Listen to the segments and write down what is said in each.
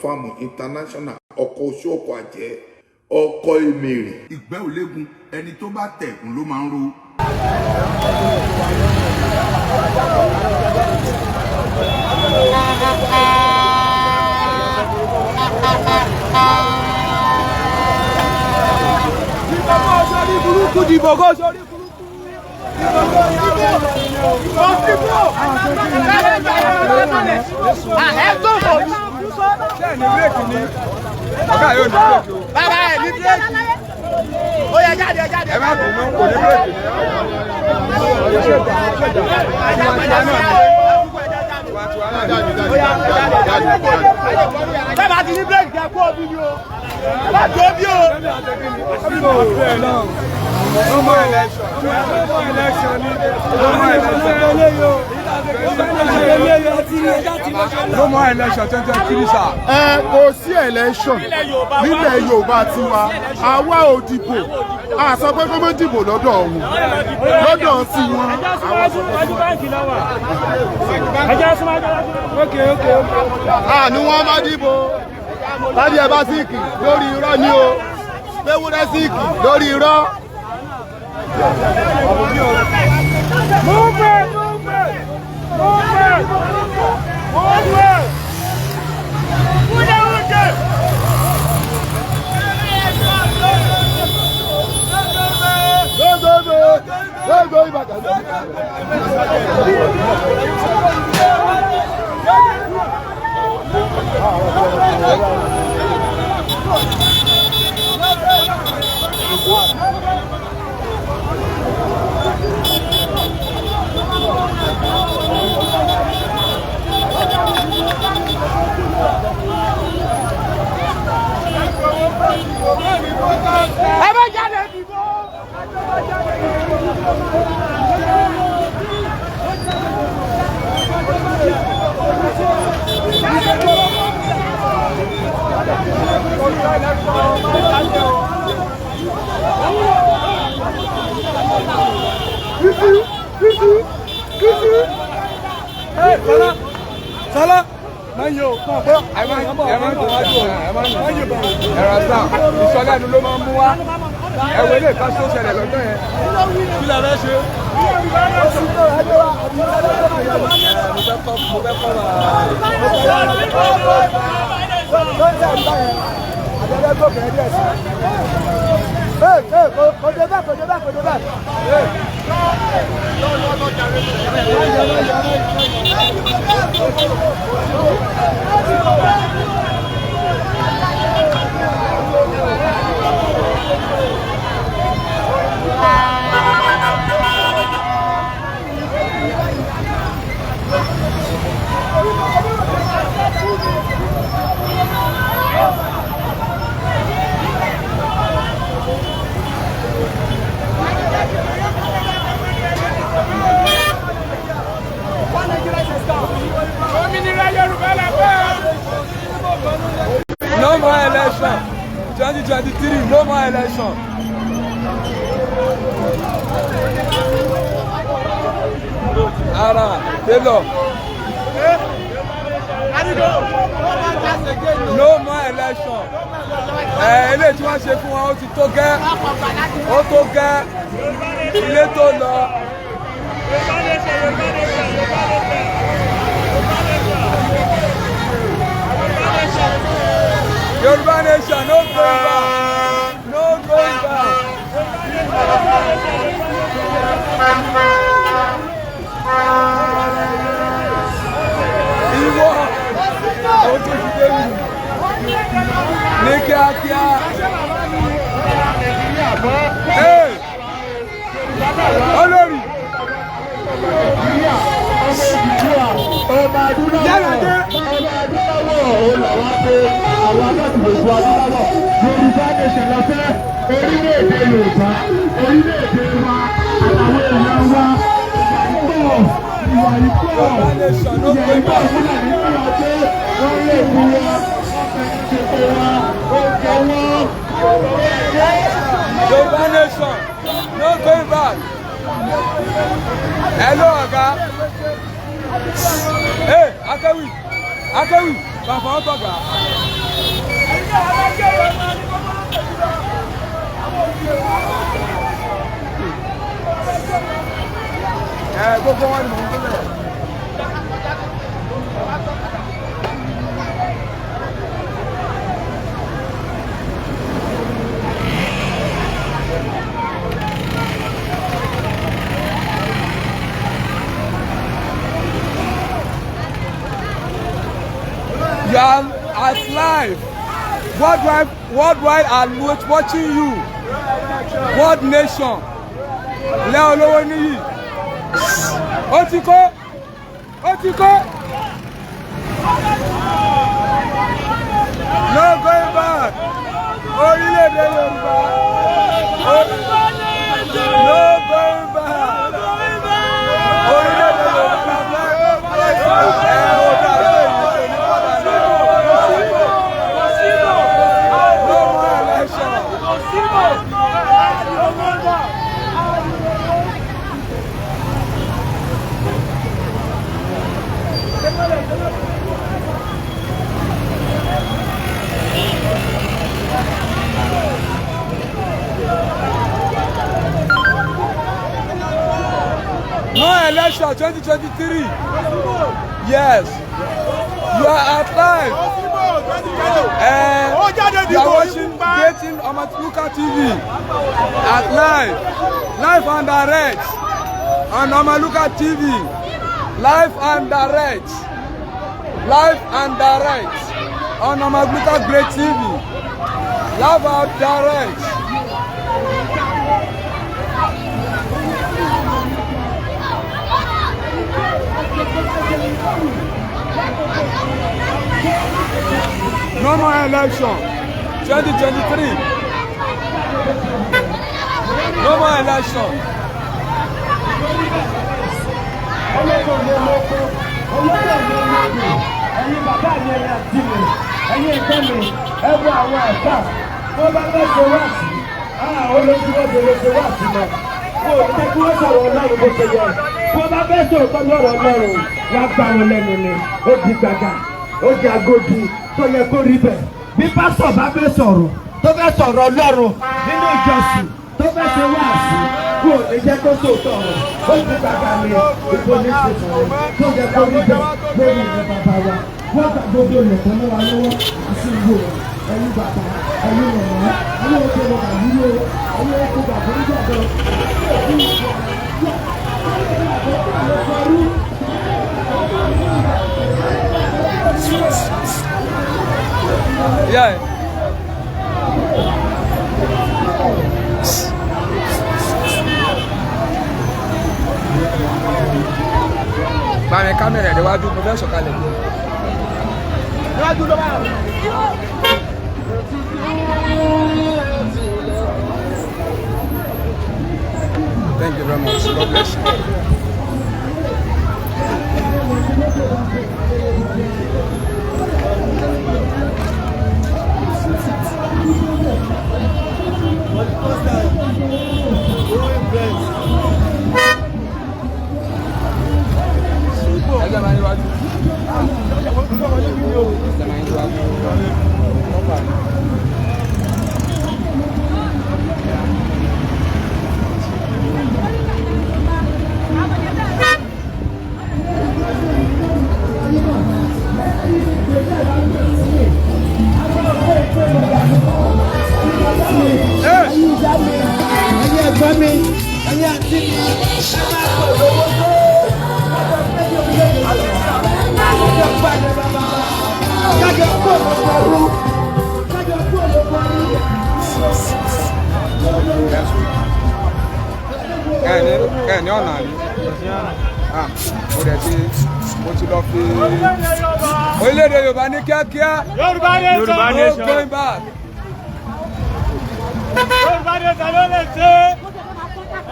confam international ọkọ̀ oṣù ọkọ̀ àjẹ́ ọkọ̀ èmèrè. ìgbẹ́ òlégun ẹni tó bá tẹ̀kùn ló máa ń ro. burúkú dìbò kó sórí burúkú. Ṣé ní bírèkì ni? Ọ̀gá yóò ní bírèkì o. Bàbá ẹ̀ ní bírèkì. Ó yẹ jáde jáde. Ẹ má bínú kò ní bírèkì ni. Bàbá ti ní bírèkì kẹ́ kó bí ni o. Bàbá tó bí o. No more election. No more election. No more election 2023 sir. Kò sí election nílẹ̀ Yorùbá tiwa àwa ò dìbò a sọ pé kó má dìbò lọ́dọ̀ ọ̀hún lọ́dọ̀ sí wọn. Ní wọ́n má dìbò láti ẹ̀ bá síìkì lórí irọ́ ni o léwúrẹ́ síìkì lórí irọ́. Move it! Move it! Move it! Move it! Go Ìbàdàn. Ẹ bá jáde dìbò. Sala. Mayo, ẹ máa ń tọ́wájú o, ẹ máa ń ẹ̀rọ sáà, ìsọlẹ́nu ló máa ń mú wá, ẹ̀wọ̀ ilé ìkan tó ṣẹlẹ̀ lọ́jọ́ yẹn. Kí la fẹ́ ṣe? No more election. 2023, no more election. Ara, Taylor. No more election. Eléyìí tí wọ́n ṣe fún wọn ó ti tó gẹ́. Ó tó gẹ́. Ilé tó lọ. Yorùbá nation, no going back. No going back. Ìwọ ó ti fi dé wù ní kíákíá. Olórí. Ọba adúláwọ̀ àwọn akẹ́kọ̀ọ́ adúláwọ̀ Yorùbá nation lọ́fẹ́ orílẹ̀-èdè Yorùbá orílẹ̀-èdè wa àtàwọn èèyàn wa ìwà ìpọ̀ Fúlàní náà pé wọ́n lè mú wa ṣètò wa oúnjẹ wọn. Yorùbá nation, no going back. Hello, Oga. Hey, Akewi, bàbá ọ̀tọ̀gà. Gbogbo wọn ni mò ń gbé bẹ̀rẹ̀. You are at live. Worldwide are watching you. World nation. Ilé olówó níyì. Ó ti kó. No going back. Orílẹ̀-èdè Yorùbá. No going back. Orílẹ̀-èdè Yorùbá. No election 2023. Yes. You are at live. You are watching Dating Omatiluka TV. At live. Live and direct. On Omatiluka TV. Live and direct. Live and direct. On Omatiluka Great TV. Live and direct. No more election 2023. No more election. Ẹ̀yin bàbá mi ẹ̀yin àti mi, ẹ̀yin ẹ̀gbẹ́ mi, ẹ̀bù àwọn ẹ̀ka, tó bá fẹ́ ṣe wá sí, olóṣèlú ló ṣe wá sí lọ. Kó o ní kí wọ́n sọ̀rọ̀ Ọlọ́run bó ṣe yẹ. Tó bá fẹ́ sọ̀rọ̀ pẹ̀lú ọ̀rọ̀ Ọlọ́run, wá gbà wọn lẹ́nu ni. Ó di gbàgà, ó di agodi, tó yẹ kó rí bẹ̀. Bí pásítọ̀ bá fẹ́ sọ̀rọ̀, tó fẹ́ sọ̀rọ̀ Ọlọ́run nínú ìjọsìn, tó fẹ́ ṣe wá sí, kó o ní jẹ́ kó sòótọ́ ọ̀rọ̀. Ó di gbàgà ni ìbò ní ṣe sọ̀rọ̀, tó yẹ kó rí bẹ̀ lórí ìwé bàbá wa. Wọ́n gbà gbogbo ìlẹ̀kùn mọ́ wa lọ́wọ́ àti ìwò ẹ̀yin bàbá ẹ̀yin mọ̀mọ́ ẹ̀yin oṣù lọ́wọ́ àdúgbò ẹ̀yin oṣù bàbá oníjàdọ̀ Yeah. Báyìí kámẹ́rà ẹ̀dẹ̀wájú mo fẹ́ sọ̀kalẹ̀. Níwájú ló bá rẹ̀. Thank you very much. God bless you. Ẹgbẹ́ máa ń níwájú. Kẹ́ni ọ̀nà ni mo ti lọ fi orílẹ̀-èdè Yorùbá ní kíákíá. Yorùbá nation going back. Yorùbá nation ló lè ṣe.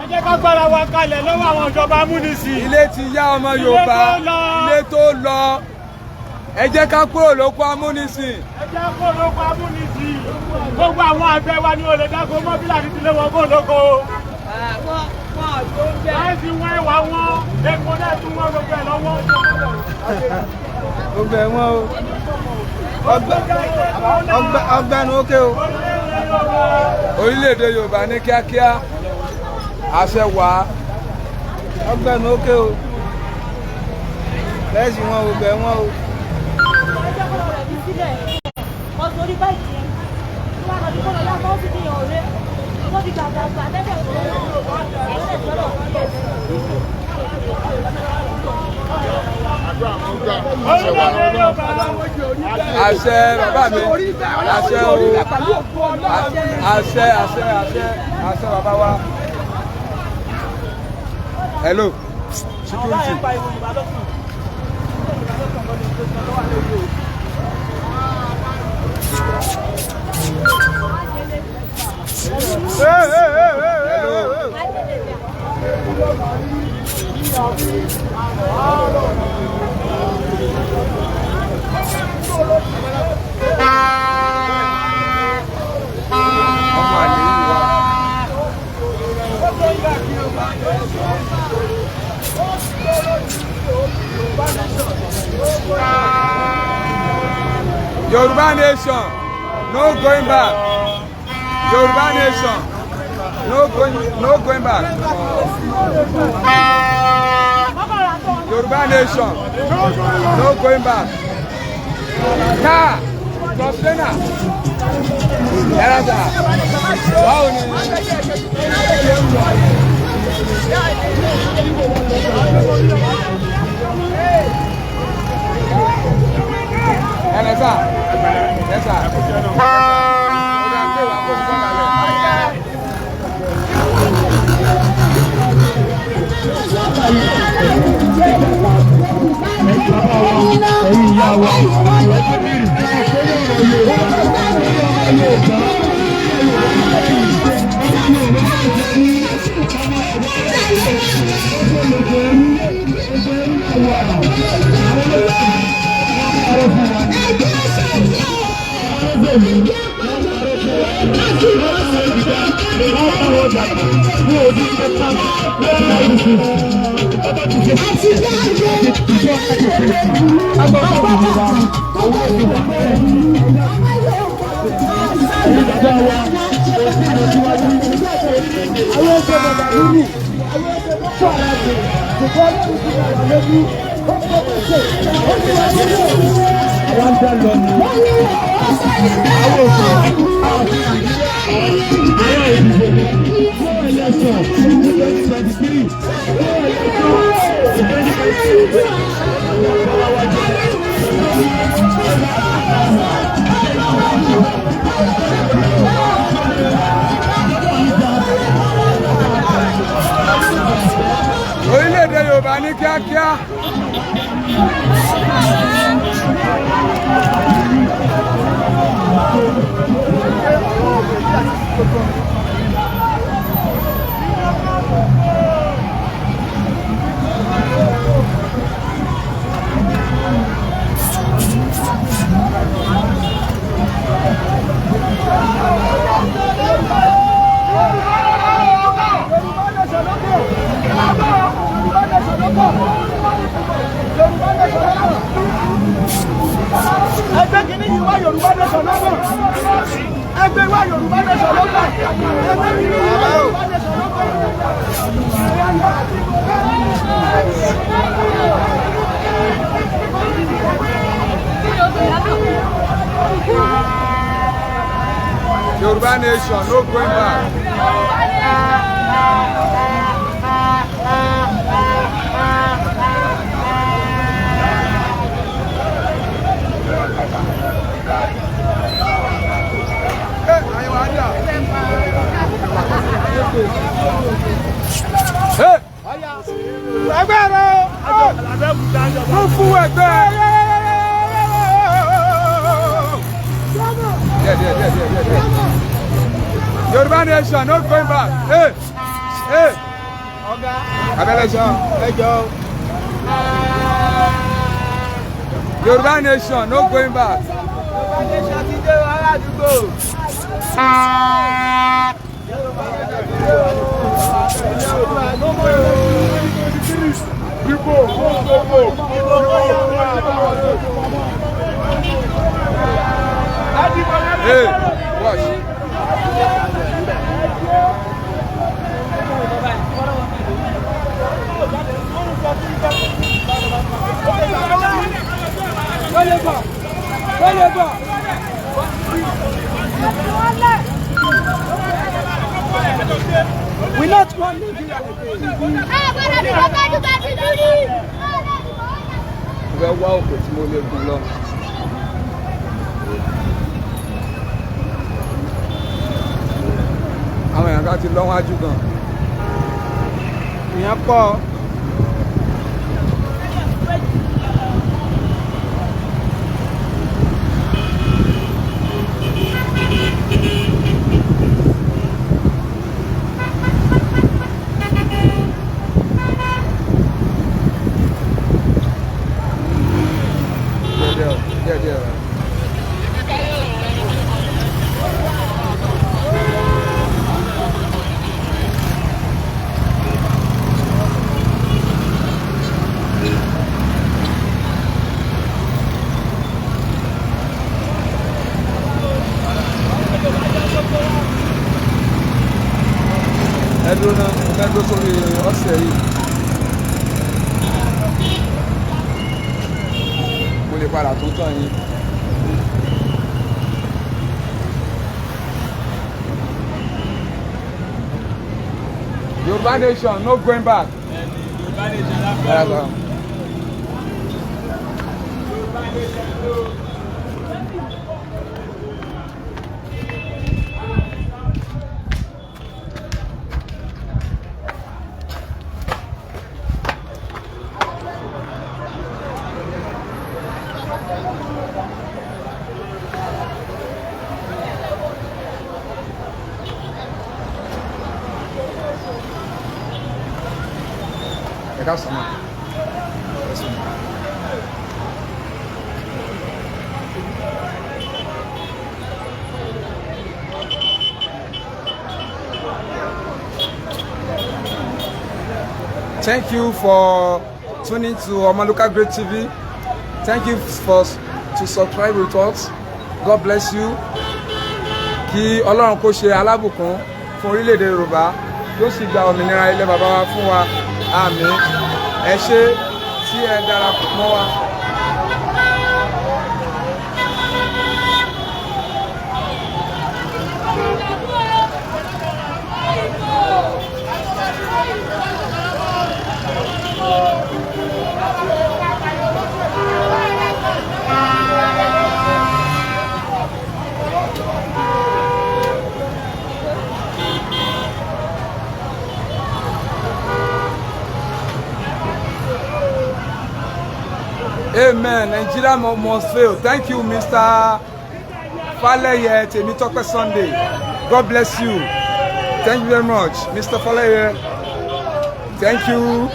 Ẹ jẹ́ ká gbára wa kalẹ̀ lọ́wọ́ àwọn ìjọba amúnisìn. Ilé ti yá ọmọ Yorùbá, ilé tó lọ. Ẹ jẹ́ ká kúrò lóko amúnisìn. Ẹ jẹ́ kúrò lóko amúnisìn. Gbogbo àwọn àgbẹ̀ wa ni olè dáko mọ́bílà ti tilé wọn kó lóko. Láì fi wọ́n ẹ̀wà wọn, epo náà tún wọ́n gbogbo ẹ̀ lọ́wọ́. ọgbẹ́ wọn o ọgbẹ́nu ókè o orílẹ̀-èdè Yorùbá ní kíákíá àṣẹ wà ọgbẹ́nu ókè o lẹ́sìn wọn ọgbẹ́ wọn o. Àṣẹ bàbá mi àṣẹ o àṣẹ bàbá wa. Hello security. Yoruba nation, no going back. Yoruba nation, no going back. Yoruba nation, no going back. Car, container. Erasa, báwo ni? Erasa, erasa. Orílẹ̀-èdè Yorùbá ní kíákíá. Ẹgbẹ́ kìíní yìí wá Yorùbá nation lọ́gbọ̀n. Ẹgbẹ́ wá Yorùbá nation lọ́gbọ̀n. Ẹgbẹ́ kìíní yìí wá Yorùbá nation lọ́gbọ̀n. Yoruba nation, no going back. Ẹgbẹ́ rẹ̀ ló fún ẹgbẹ́. Yoruba nation, no going back. Hey, hey. Abẹ́lẹ́sán, ẹjọ́. Yoruba nation, no going back. Yoruba nation ti dé ará àdúgbò. Hey, watch. We not want Nigeria Ìwé wá òkè tí mo lè gùn lọ. Àwọn èèyàn kan ti lọ wájú gan. Ìyẹn pọ̀. Ẹdúró náà, ẹdúró sórí ọ̀sẹ̀ yìí. Mo lè padà tó tàn yín. Yorùbá nation, no going back. Yorùbá nation lápẹ́. Thank you for tuning to Omaluka Great TV. Thank you to subscribe with us. God bless you. Kí Ọlọ́run kó ṣe alábùkún fún orílẹ̀-èdè Yorùbá yóò sì gba òmìnira ilẹ̀ bàbá wa fún wa. Àmín. Ẹ ṣé tí ẹ darapọ̀ mọ́ wa. Amen. Nigeria must fail. Thank you, Mr. Faleye Temitope Sunday. God bless you. Thank you very much, Mr. Faleye. Thank you.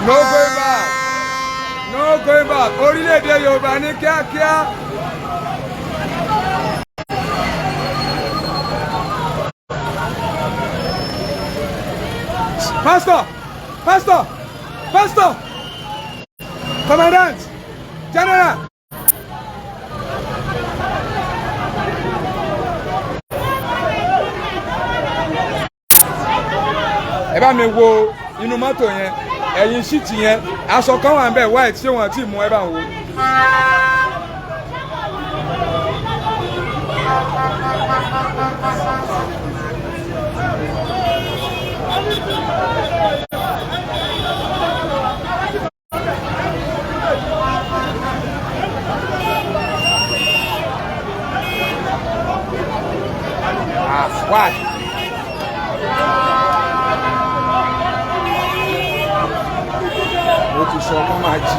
No going back. No going back. Orílẹ̀-èdè Yorùbá ní kíákíá. Pastor! Pastor! Pastor! Commandant! General! Ẹ bá mi wo inú mọ́tò yẹn. Ẹ̀yin ṣíìtì yẹn aṣọ kan wà ń bẹ̀ white ṣé wọ́n ti mú ẹ bá ń wo. What? Ó ti sọ ọmọ máa jì.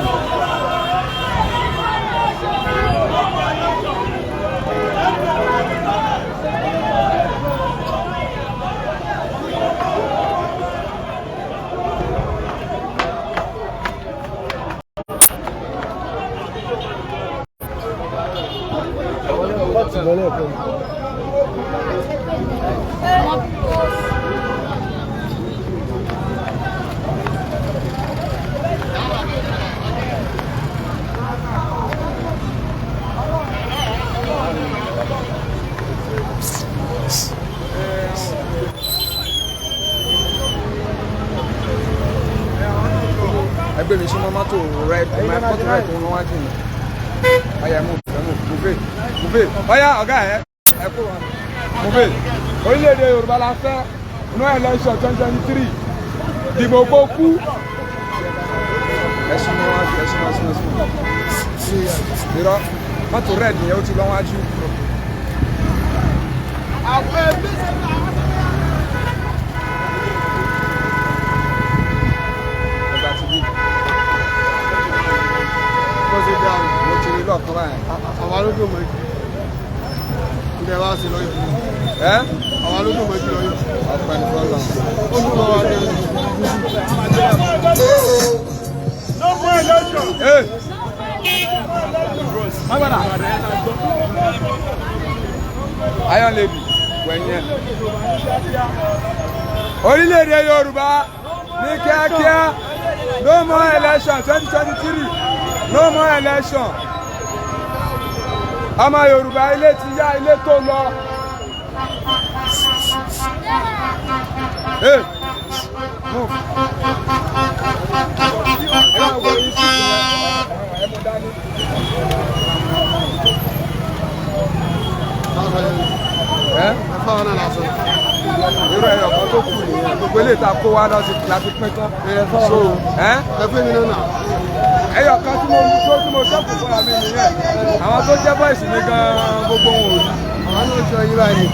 Ẹgbẹ́ mi súnmọ́ mọ́tò rẹ̀ mọ́tò rẹ̀ tó ń lọ wájú mi. Ọ̀yà move. Ọ̀yà ọ̀gá ẹ̀ kó wa. Move. Orílẹ̀-èdè Yorùbá la fẹ́ no election 2023. Dìbò kó kú. Ẹ̀sùn mọ́ wájú ẹ̀sùn. Irọ́ mọ́tò rẹ̀ nìyẹn ó ti lọ wájú. Mo ti rí lọ́ọ̀kan báyìí. Àwọn alódò mọ̀ jù. Ilé wa sì lọ́yọ̀. Ẹ́ Àwọn alódò mọ̀ jù lọ́yọ̀. ọ̀pẹ ní fọ́lọ́. Ó dùn mọ́ wa jẹ́. No more election. Iron Lady wẹ̀nyẹn. Orílẹ̀-èdè Yorùbá ní kíákíá no more election 2023 no more election. Ọmọ Yorùbá ilé ti yá ilé tó lọ. Move. Fáwọn náà lásán. Irú ẹ̀yọ̀ kan tó kù nìyẹn. Gbogbo ilé ìta kó wá láti pín tán. So, Ẹ fún mi náà. ẹ̀yọ̀ kan tí mo sọ́kù fúnra mi nìyẹn. Àwọn tó jẹ́ bọ́ìsì mi gan-an gbogbo wọn ò rí. Àwọn náà jọ yín báyìí.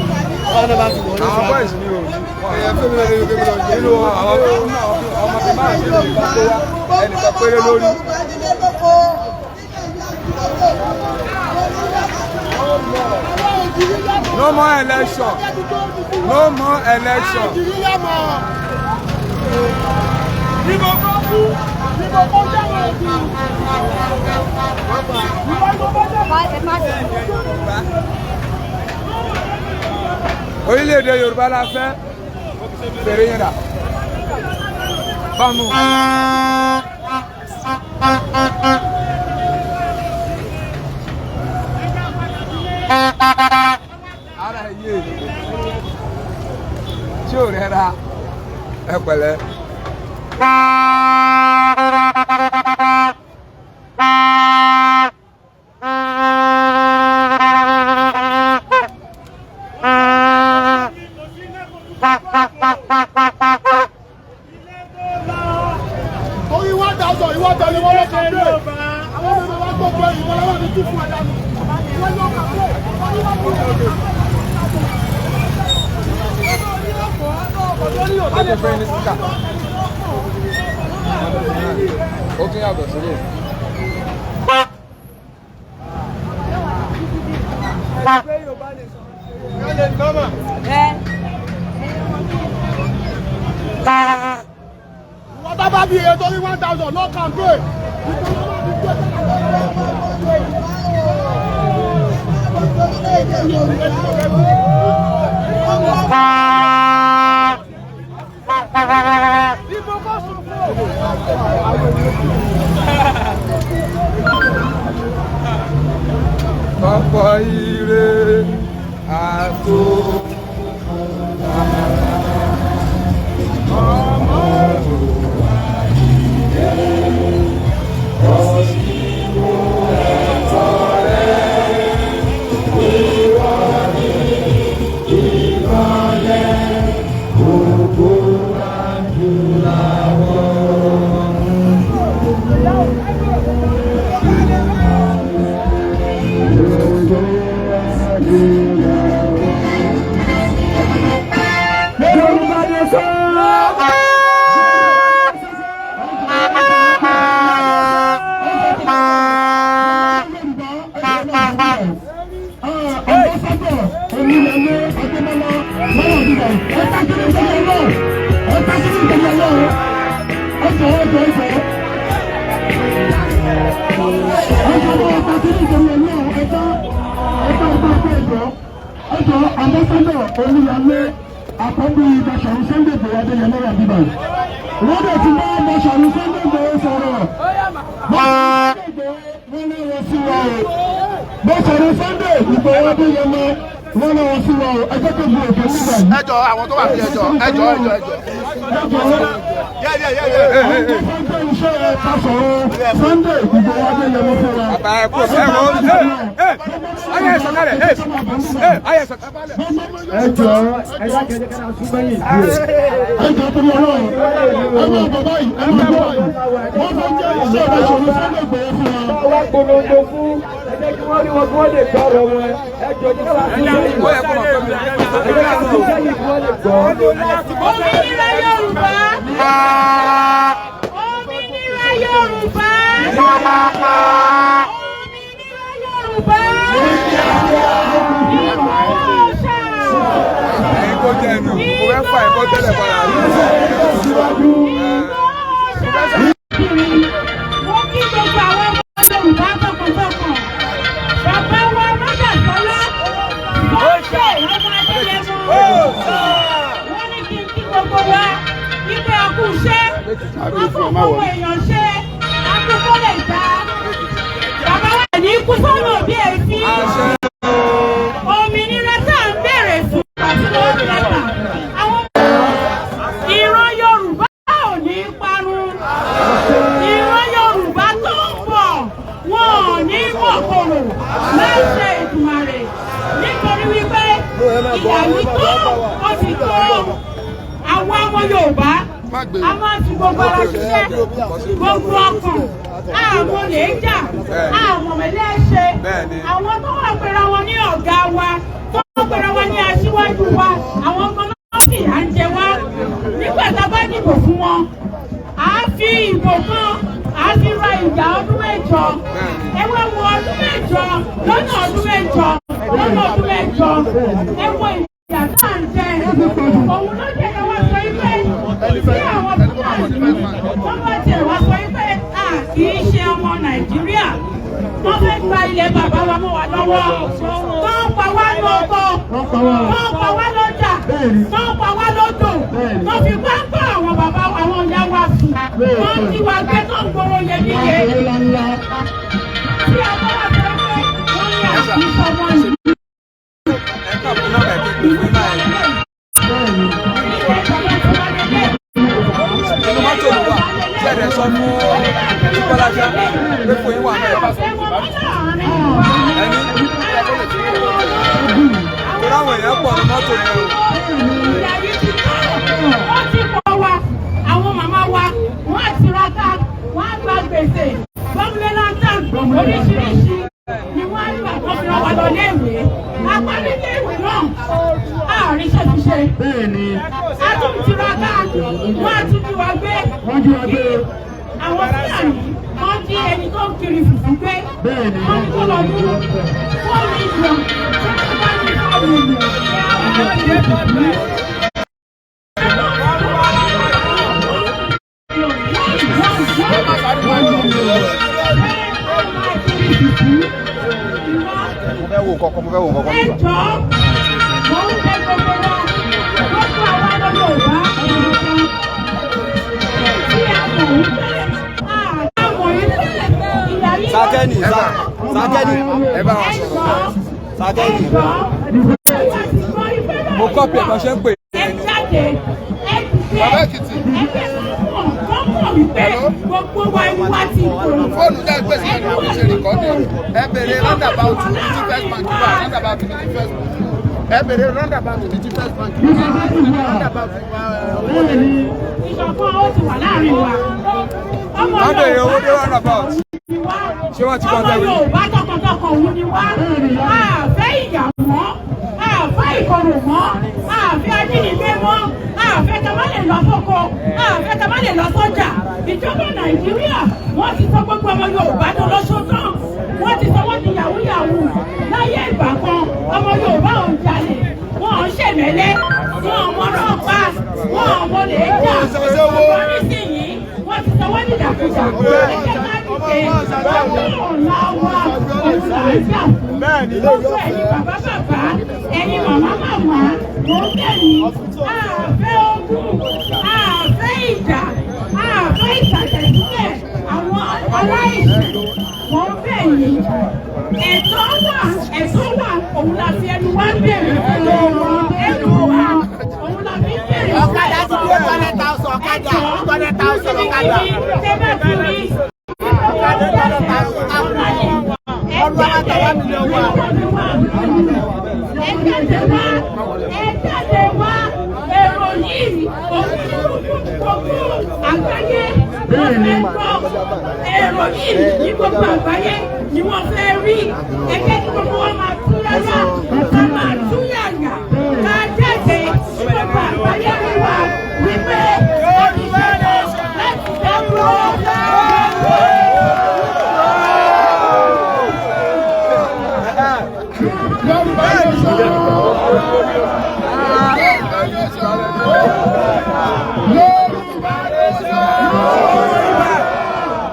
Wọ́n náà láti wọ̀ ní Àwọn bọ́ìsì mi ò rí. Ẹ fún mi náà nínú kébí lọ jẹ́. Nínú àwọn ọmọ mi máa ń ṣe nǹkan tó wá ẹnìkan péré lórí. No more election. No more election. Orílẹ̀-èdè Yorùbá la fẹ́ fèrè yẹn dà. Bámu. Ara yé tí ò rẹ́ra ẹ pẹ̀lẹ́. Orí thousand ìwọ tẹ̀lé wọn lọ́kàn pé àwọn ọmọ wa gbogbo ẹ̀yìn wọn lọ́wọ́ ní tún fún ẹ̀dá mi. Ó tún yàtọ̀ sílẹ̀. Wọ́n bá bí iye tó ní 1,000 lọ́kàn pé Ọ̀pọ̀ ire àtò. Olúyalé àkọ́bí Bàṣàrù Sunday Igboho Adéyẹmọ wà bíbá yìí. Wọ́n dẹ̀ ti bá Bàṣàrù Sunday Igboho sọ̀rọ̀. Wọ́n ní wọ́n sí wa o. Bàṣàrù Sunday Igboho Adéyẹmọ wọ́n ní wọ́n sí wa o. Ẹjọ́ tó bu òkè nígbà yìí. ẹjọ́ àwọn tó wà ní ẹjọ́. Sunday Igboho Adéyẹmọ fún wa. ẹjọ́ ẹjọ́ kẹjẹ kẹjẹ súnmọ́ yìí díẹ̀. Ẹjọ́ tó lọ lọ́wọ́ ẹgbẹ́ bàbá yìí ẹgbẹ́ bàbá yìí wọ́n fẹ́ jẹ́ iṣẹ́ Bàṣàrù Sunday Igboho fún wa. Wá polongo fún ẹjẹ́ kí wọ́n rí wọn kí wọ́n lè gbọ́rọ̀ wọn ẹjọ́ ní sáà ẹjẹ́ kí wọ́n lè gbọ́. Òmìnira Yorùbá. Òmìnira Yorùbá. Òmìnira Yorùbá. Ẹ̀yin kò jẹ́ ẹnu, kò fẹ́ fà ẹ̀kọ́ tẹ́lẹ̀ padà. Mo kí gbogbo àwọn ọmọ Yorùbá tọkàntọkàn. Bàbá wa Mọ́jà Sọ́lá. Bọ́ọ̀ṣẹ̀ ọmọ Adéyẹmọ. Wọ́n ní kí n kí gbogbo wa wípé a kú iṣẹ́. Wọ́n fún gbogbo èèyàn ṣe. A kú kó lè dá. Bàbá wa ní kú sọ́nà bí èéfín. Òmìnira tá à ń béèrè fún àti lọ́wọ́ lẹ́gbà. Ìran Yorùbá ò ní parun. Ìran Yorùbá tó ń bọ̀ wọn ò ní mọ̀kòrò láṣẹ Èdùmàrè nítorí wípé ìyàwó tó ó ti tó àwọn ọmọ Yorùbá a máa fi gbogbo ara ṣiṣẹ́ gbogbo ọkàn àwọn lè jà àwọn mẹ́lẹ́ ṣe àwọn tó wà pera wọn ní ọ̀gá wa tó wà pera wọn ní aṣíwájú wa àwọn ọmọ náà sì à ń jẹ wá nígbà tá a bá dìbò fún wọn à á fi ìbò kan à á fi ra ìjà ọdún mẹ́jọ ẹwọ́ wo ọdún mẹ́jọ lọ́nà ọdún mẹ́jọ lọ́nà ọdún mẹ́jọ ẹwọ́ ìjà tá à ń jẹ òun ló jẹ́ ká wá sọ pé tí àwọn fúlàní wọ́n bá tiẹ̀ wá sọ pé a kì í ṣe ọmọ Nàìjíríà wọ́n fẹ́ gba ilẹ̀ bàbá wa mọ́ wa lọ́wọ́ wọ́n pa wá lọ́kọ́ wọ́n pa wá lọ́jà wọ́n pa wá lọ́dọ̀ wọ́n fi pápá àwọn bàbá àwọn ìyá wa sùn wọ́n ti wá gbé tó ń gbòòrò yẹ níye tí a bá wà sọ pé wọ́n ní àkíyèsí ọmọ yìí. Mọ́tò wà tí ẹ̀rẹ̀ sọ fún Bọ́lájà pé fún yín wà náà ẹni tó ráwọn èèyàn pọ̀ ní mọ́tò yẹn o. Wọ́n ti pọ̀ wa, àwọn màmá wa, wọ́n á tiraka, wọ́n á gba wa gbé. Àwọn Fúlàní wọ́n jí ẹni tó ń kiri fùfú gbé. Wọ́n ní kó lọ dúró. Wọ́n ní ìjọ. Wọ́n bá ní fọ́ọ̀mù ìlú. Sakeni, ẹ bá wa sọ̀rọ̀. Sakeni. Mo kọ́pì ẹ̀ bá ṣe ń pè. Ẹ jáde, ẹ dìde, ẹ kọ́kọ́ wípé gbogbo wa ẹni wá ti kò. Fóònù dá gbé sí ẹni àwọn ìṣe rìkọ́dì. Ẹ bèrè roundabout ní ti first bank wà roundabout ní ti first bank. Ẹ bèrè roundabout ní ti first bank. Roundabout ìṣọ̀kan ó ti wà láàrin wa. Má bèrè owó dé roundabout. Ṣé wọ́n ti kọ́ ọmọ Yorùbá tọkàntọkàn òun ni wá. A fẹ́ ìyà mọ́, a fẹ́ ìkorò mọ́, a fẹ́ ajínigbé mọ́, a fẹ́ ká má lè lọ sóko, a fẹ́ ká má lè lọ sọ́jà. Ìjọba Nàìjíríà wọ́n ti sọ gbogbo ọmọ Yorùbá tó lọ́sọ tán. Wọ́n ti sọ wọ́n di yahoo yahoo. Láyé ìgbà kan, ọmọ Yorùbá ò ń jalè, wọ́n ń ṣèmẹ́lẹ́, wọ́n ń mọ́rọ́ pa, wọ́n ń wọlé jà. Wọ́n ní sí yìí, wọ́n ti sọ wọ́n dìdàkudà. Ẹ̀jẹ̀ máa dìde, wọ́n ọ̀la wa, òun là ń jà fún. Gbogbo ẹ̀yin bàbá bàbá, ẹ̀yin màmá màmá, mo ń bẹ̀ yín. Àfẹ́ ogun, àfẹ́ ìjà, àfẹ́ ìtàjẹ̀sílẹ̀ àwọn aláìsàn. Mo ń bẹ̀ yín. Ẹ̀tọ́ wà, òun la fi ẹnu wá bẹ̀rẹ̀ fún ọ̀rọ̀ ẹnu wa. Òun la fi bẹ̀rẹ̀ fún ọ̀kadà ti gbé 200,000 ọ̀kadà 200,000 ọ̀kadà. Tẹ́bẹ̀ fi rí. Ẹ jáde wá èrò yìí gbogbo àgbáyé wọ́n fẹ́ gbọ́ èrò yìí ní gbogbo àgbáyé ni wọ́n fẹ́ rí ẹgbẹ́ tí gbogbo wọn máa tú yáyá ká máa tú yàyà ká jáde ní gbogbo àgbáyé wíwá wípé olùsọ̀rọ̀ láti dẹ́kun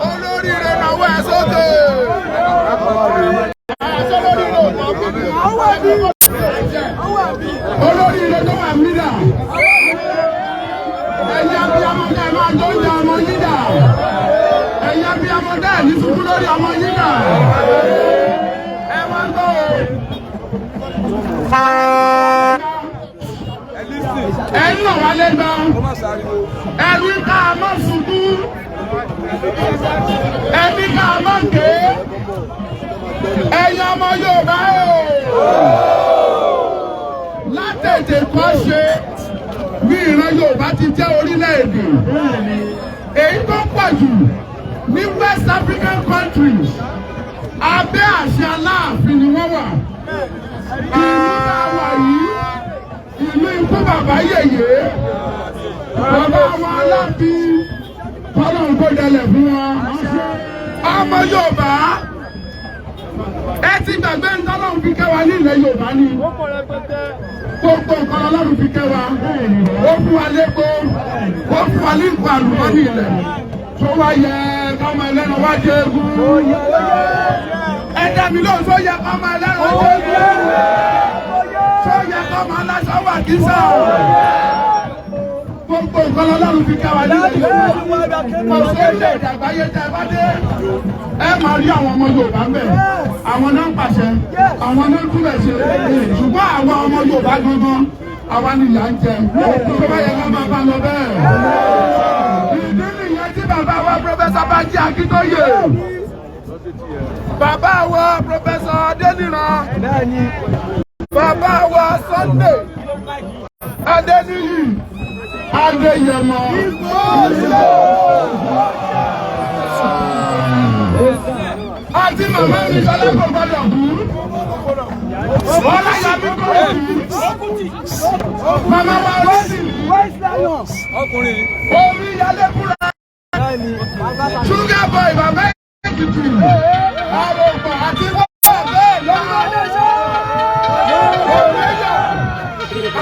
olóríire náwó ẹ sókè. Olóríire tó wà mí dà. Ẹ̀yin abiyamọ dá ẹ máa tó ń jà ọmọ yín dà. Ẹ̀yin abiyamọ dá ẹ ní sùkú lórí ọmọ yín dà. Ẹ máa ń gbọ́ o. Ẹ ń lọ wálé gan. Ẹni ká a má sunkún. Ẹni ká a má ké. Ẹ̀yin ọmọ Yorùbá o. Látètè kọ́ ṣe bí ìran Yorùbá ti jẹ́ orílẹ̀-èdè. Èyí tó pọ̀ jù ní West African countries abẹ́ àṣẹ Aláàfin ni wọ́n wà. Ìlú tá a wà yìí ìlú ikú bàbá yèyé bàbá wọn Aláàfin kọ́lọ̀ ń kó dalẹ̀ fún wọn. Ọmọ Yorùbá ẹ ti gbàgbé ntọ́lọ́run fi kẹ́ wa ní ilẹ̀ Yorùbá ni. Gbogbo nǹkan Ọlọ́run fi kẹ́ wa. Ó fún wa lépo, ó fún wa ní nǹkan àlùmọ́nì ilẹ̀. Tó wá yẹ káwọn ẹlẹ́nu wá jẹ egun. Ẹ dá mi lóhùn tó yẹ káwọn ẹlẹ́nu wá jẹ egun. Tó yẹ káwọn aláṣọ wà kísà. Gbogbo nǹkan Ọlọ́run fi kẹ́ wa ní ilẹ̀ Yorùbá. Ọ̀sẹ̀ ilé ìdàgbáyé tẹ́ bá dé. Ẹ máa rí àwọn ọmọ Yorùbá ń bẹ̀. Àwọn náà ń pàṣẹ, àwọn náà ń túbẹ̀ ṣe. Ṣùgbọ́n àwọn ọmọ Yorùbá gangan, àwa ni ìyà ń jẹ. Tó bá yẹ ká máa bá lọ bẹ́ẹ̀. Ìdí nìyẹn tí bàbá wa Pírọfẹ́sọ̀ Bánjí Akíntóyè. Bàbá wa Pírọfẹ́sọ̀ Adéníran. Bàbá wa Sunday Adéníyì Adéyẹmọ. Àti màmá mi sọlá kò gbọdọ̀ kú. Ọláyàmí kò kú. Màmá wa lọ́sì. Ọkùnrin. Orí yálé Sugar boy bàbá Èkìtì àròpọ̀ àti bọ́ọ̀ bẹ́ẹ̀ lọ́wọ́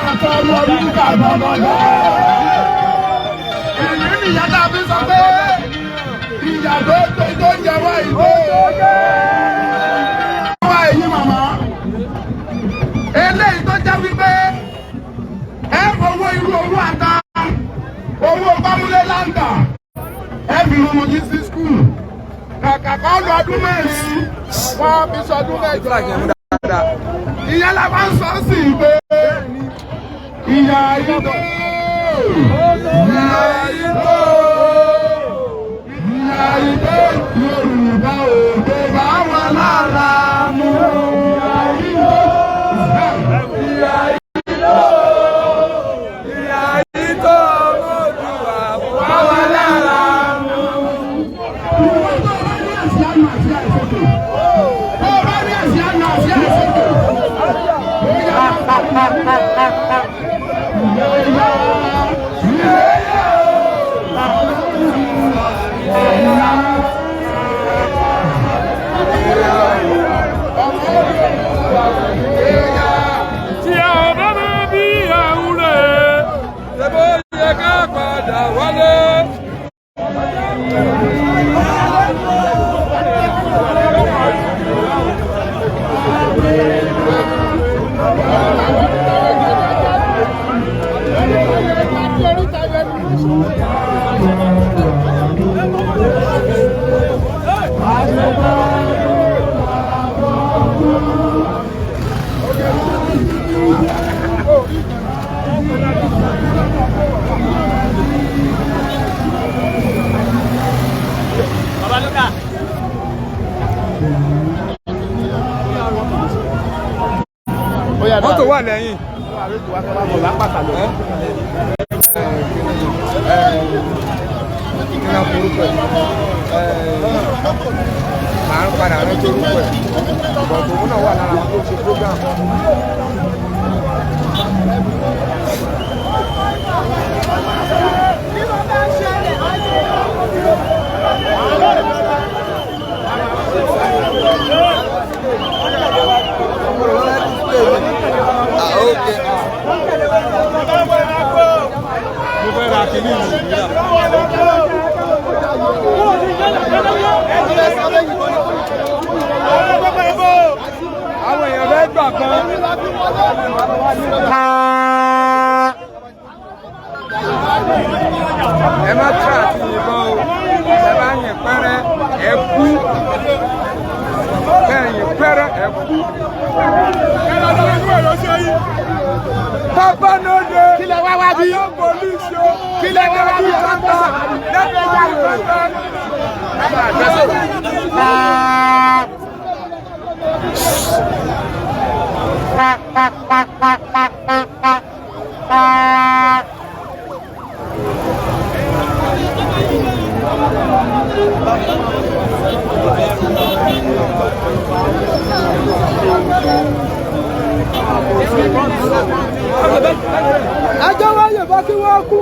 àtọ̀rọ̀ orúkọ àbọ̀bọ̀ náà. Èyí nìyá tàbí sọ pé ìyá tó jẹ wá ìlú. Wá èyí màmá. Eléyìí tó jẹ́ wípé ẹ fowó irú owó àta owó bámúlé láǹtà ẹ fi rún mojí sí skul. Kàkà kan lọ ọdún mẹ́rin wọ́n fi sọdún mẹ́jọ. Ìyá la máa ń sọ sí i pé ìyá yìí tó ìyá yìí tó ìyá yìí tó Yorùbá ò tó bá wọn lára mú. Ìyá yìí tó ìyá yìí tó ìyá yìí tó Oòduà bá wọn lára mú. Tí a ò bá bẹ́ bí àwúrẹ́, ṣe bó yẹ ká padà wálé. Mọ́tò wà lẹ́yìn. Màá ń padà rántí orúkọ ẹ̀. Bọ̀dọ̀ òun náà wà lára àwọn tó ṣe program. Mo fẹ́ ra kìíní ìlú ìlú. Àwọn èèyàn fẹ́ gbà kan. Ẹ má tíra àti yìnbọn o. Ẹ bá yìn pẹ́rẹ́ ẹ kú. Bẹ́ẹ̀ yìn pẹ́rẹ́ ẹ kú. Papa Node. Kílẹ̀ wá wá bí. Ayọ̀ polisi o. Kílẹ̀ wá wá bí. Kọ́ńtà. Lẹ́gbẹ̀ẹ́ wá bí kọ́ńtà. Ẹjọ́ wáyé bá kí wọ́n kú.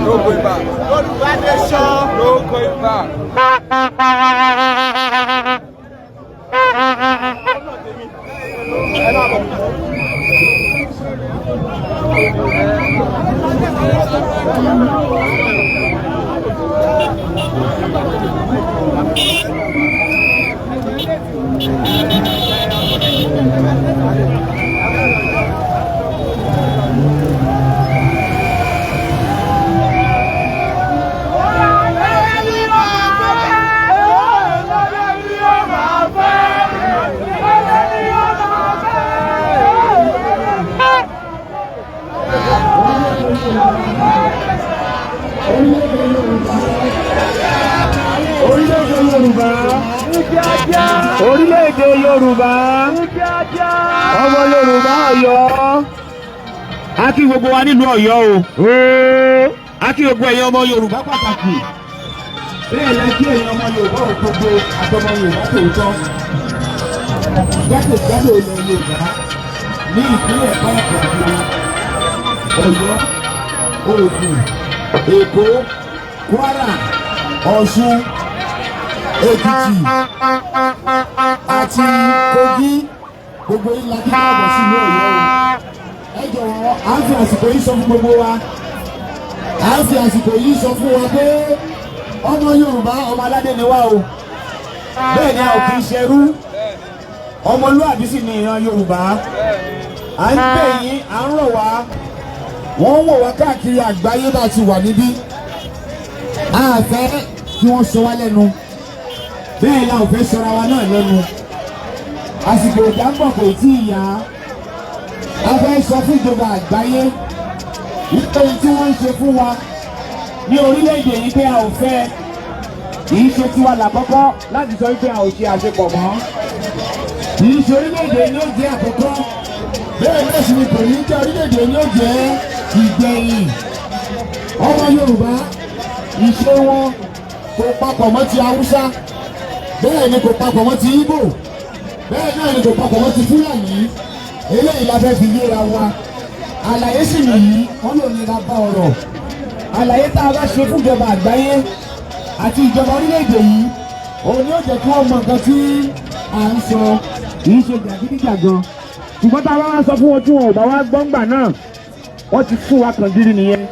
No going back. Yorùbá nation. No going back. Orílẹ̀-èdè Yorùbá, ọmọ Yorùbá Ọ̀yọ́, a kí gbogbo wa nílùú Ọ̀yọ́ o, a kí gbogbo ẹ̀yin ọmọ Yorùbá pàtàkì, bẹ́ẹ̀ lẹ kí ẹ̀yin ọmọ Yorùbá òkòkò àtọmọ Yorùbá tòótọ́, jákèjádò ilẹ̀ Yorùbá ní ìpínlẹ̀ pàápàá Ọ̀yọ́, Ògùn, Èkó, Kwara, Ọ̀ṣun, Èkìtì àti Kogi gbogbo ilà kíkọ́ àbọ̀ sí ìlú Ọ̀yọ́. Ẹ jọ̀wọ́ à ń fi àsìkò yìí sọ fún gbogbo wa, à ń fi àsìkò yìí sọ fún wa pé ọmọ Yorùbá ọmọ aládé ni wá o, bẹ́ẹ̀ ni a ò kì í ṣerú, ọmọlúwàbí sì ni ìran Yorùbá. À ń bẹ̀ yín, à ń rọ̀ wá, wọ́n ń wò wá káàkiri àgbáyé bá ti wà níbí. A fẹ́ kí wọ́n sọ wá lẹ́nu, bẹ́ẹ̀ la ò fẹ́ sọra wa náà lẹ́nu. Àsìkò ìdámbọ̀ kò tí ì yá. A fẹ́ sọ fún ìjọba àgbáyé wípé tí wọ́n ń ṣe fún wa ní orílẹ̀-èdè yìí pé a ò fẹ́, kì í ṣe tiwa làkọ́kọ́ láti sọ wípé a ò ṣe àṣepọ̀ mọ́. Kì í ṣe orílẹ̀-èdè ni ó jẹ́ àkọ́kọ́, bẹ́ẹ̀ náà sì ni kò ní jẹ́ orílẹ̀-èdè ni ó jẹ́ ìgbẹ̀yìn. Ọmọ Yorùbá ìṣe wọn kò papọ̀ mọ́ ti Haúsá, bẹ́ẹ̀ ni kò papọ̀ mọ́ ti Ìgbò, bẹ́ẹ̀ náà ni kò papọ̀ mọ́ ti Fúlàní. Eléyìí la fẹ́ fi yéra wa. Àlàyé sì nìyí, wọ́n lò ní lábá ọ̀rọ̀. Àlàyé tá a bá ṣe fún ìjọba àgbáyé àti ìjọba orílẹ̀-èdè yìí, òun ni ó jẹ́ kí wọ́n mọ nǹkan tí à ń sọ, kì í ṣe jàgídíjàgan. Ṣùgbọ́n tá a bá wá sọ fún wọn tí wọn ò bá wá gbọ́ngbà náà, wọ́n ti fún wa kàn gírí nìyẹn.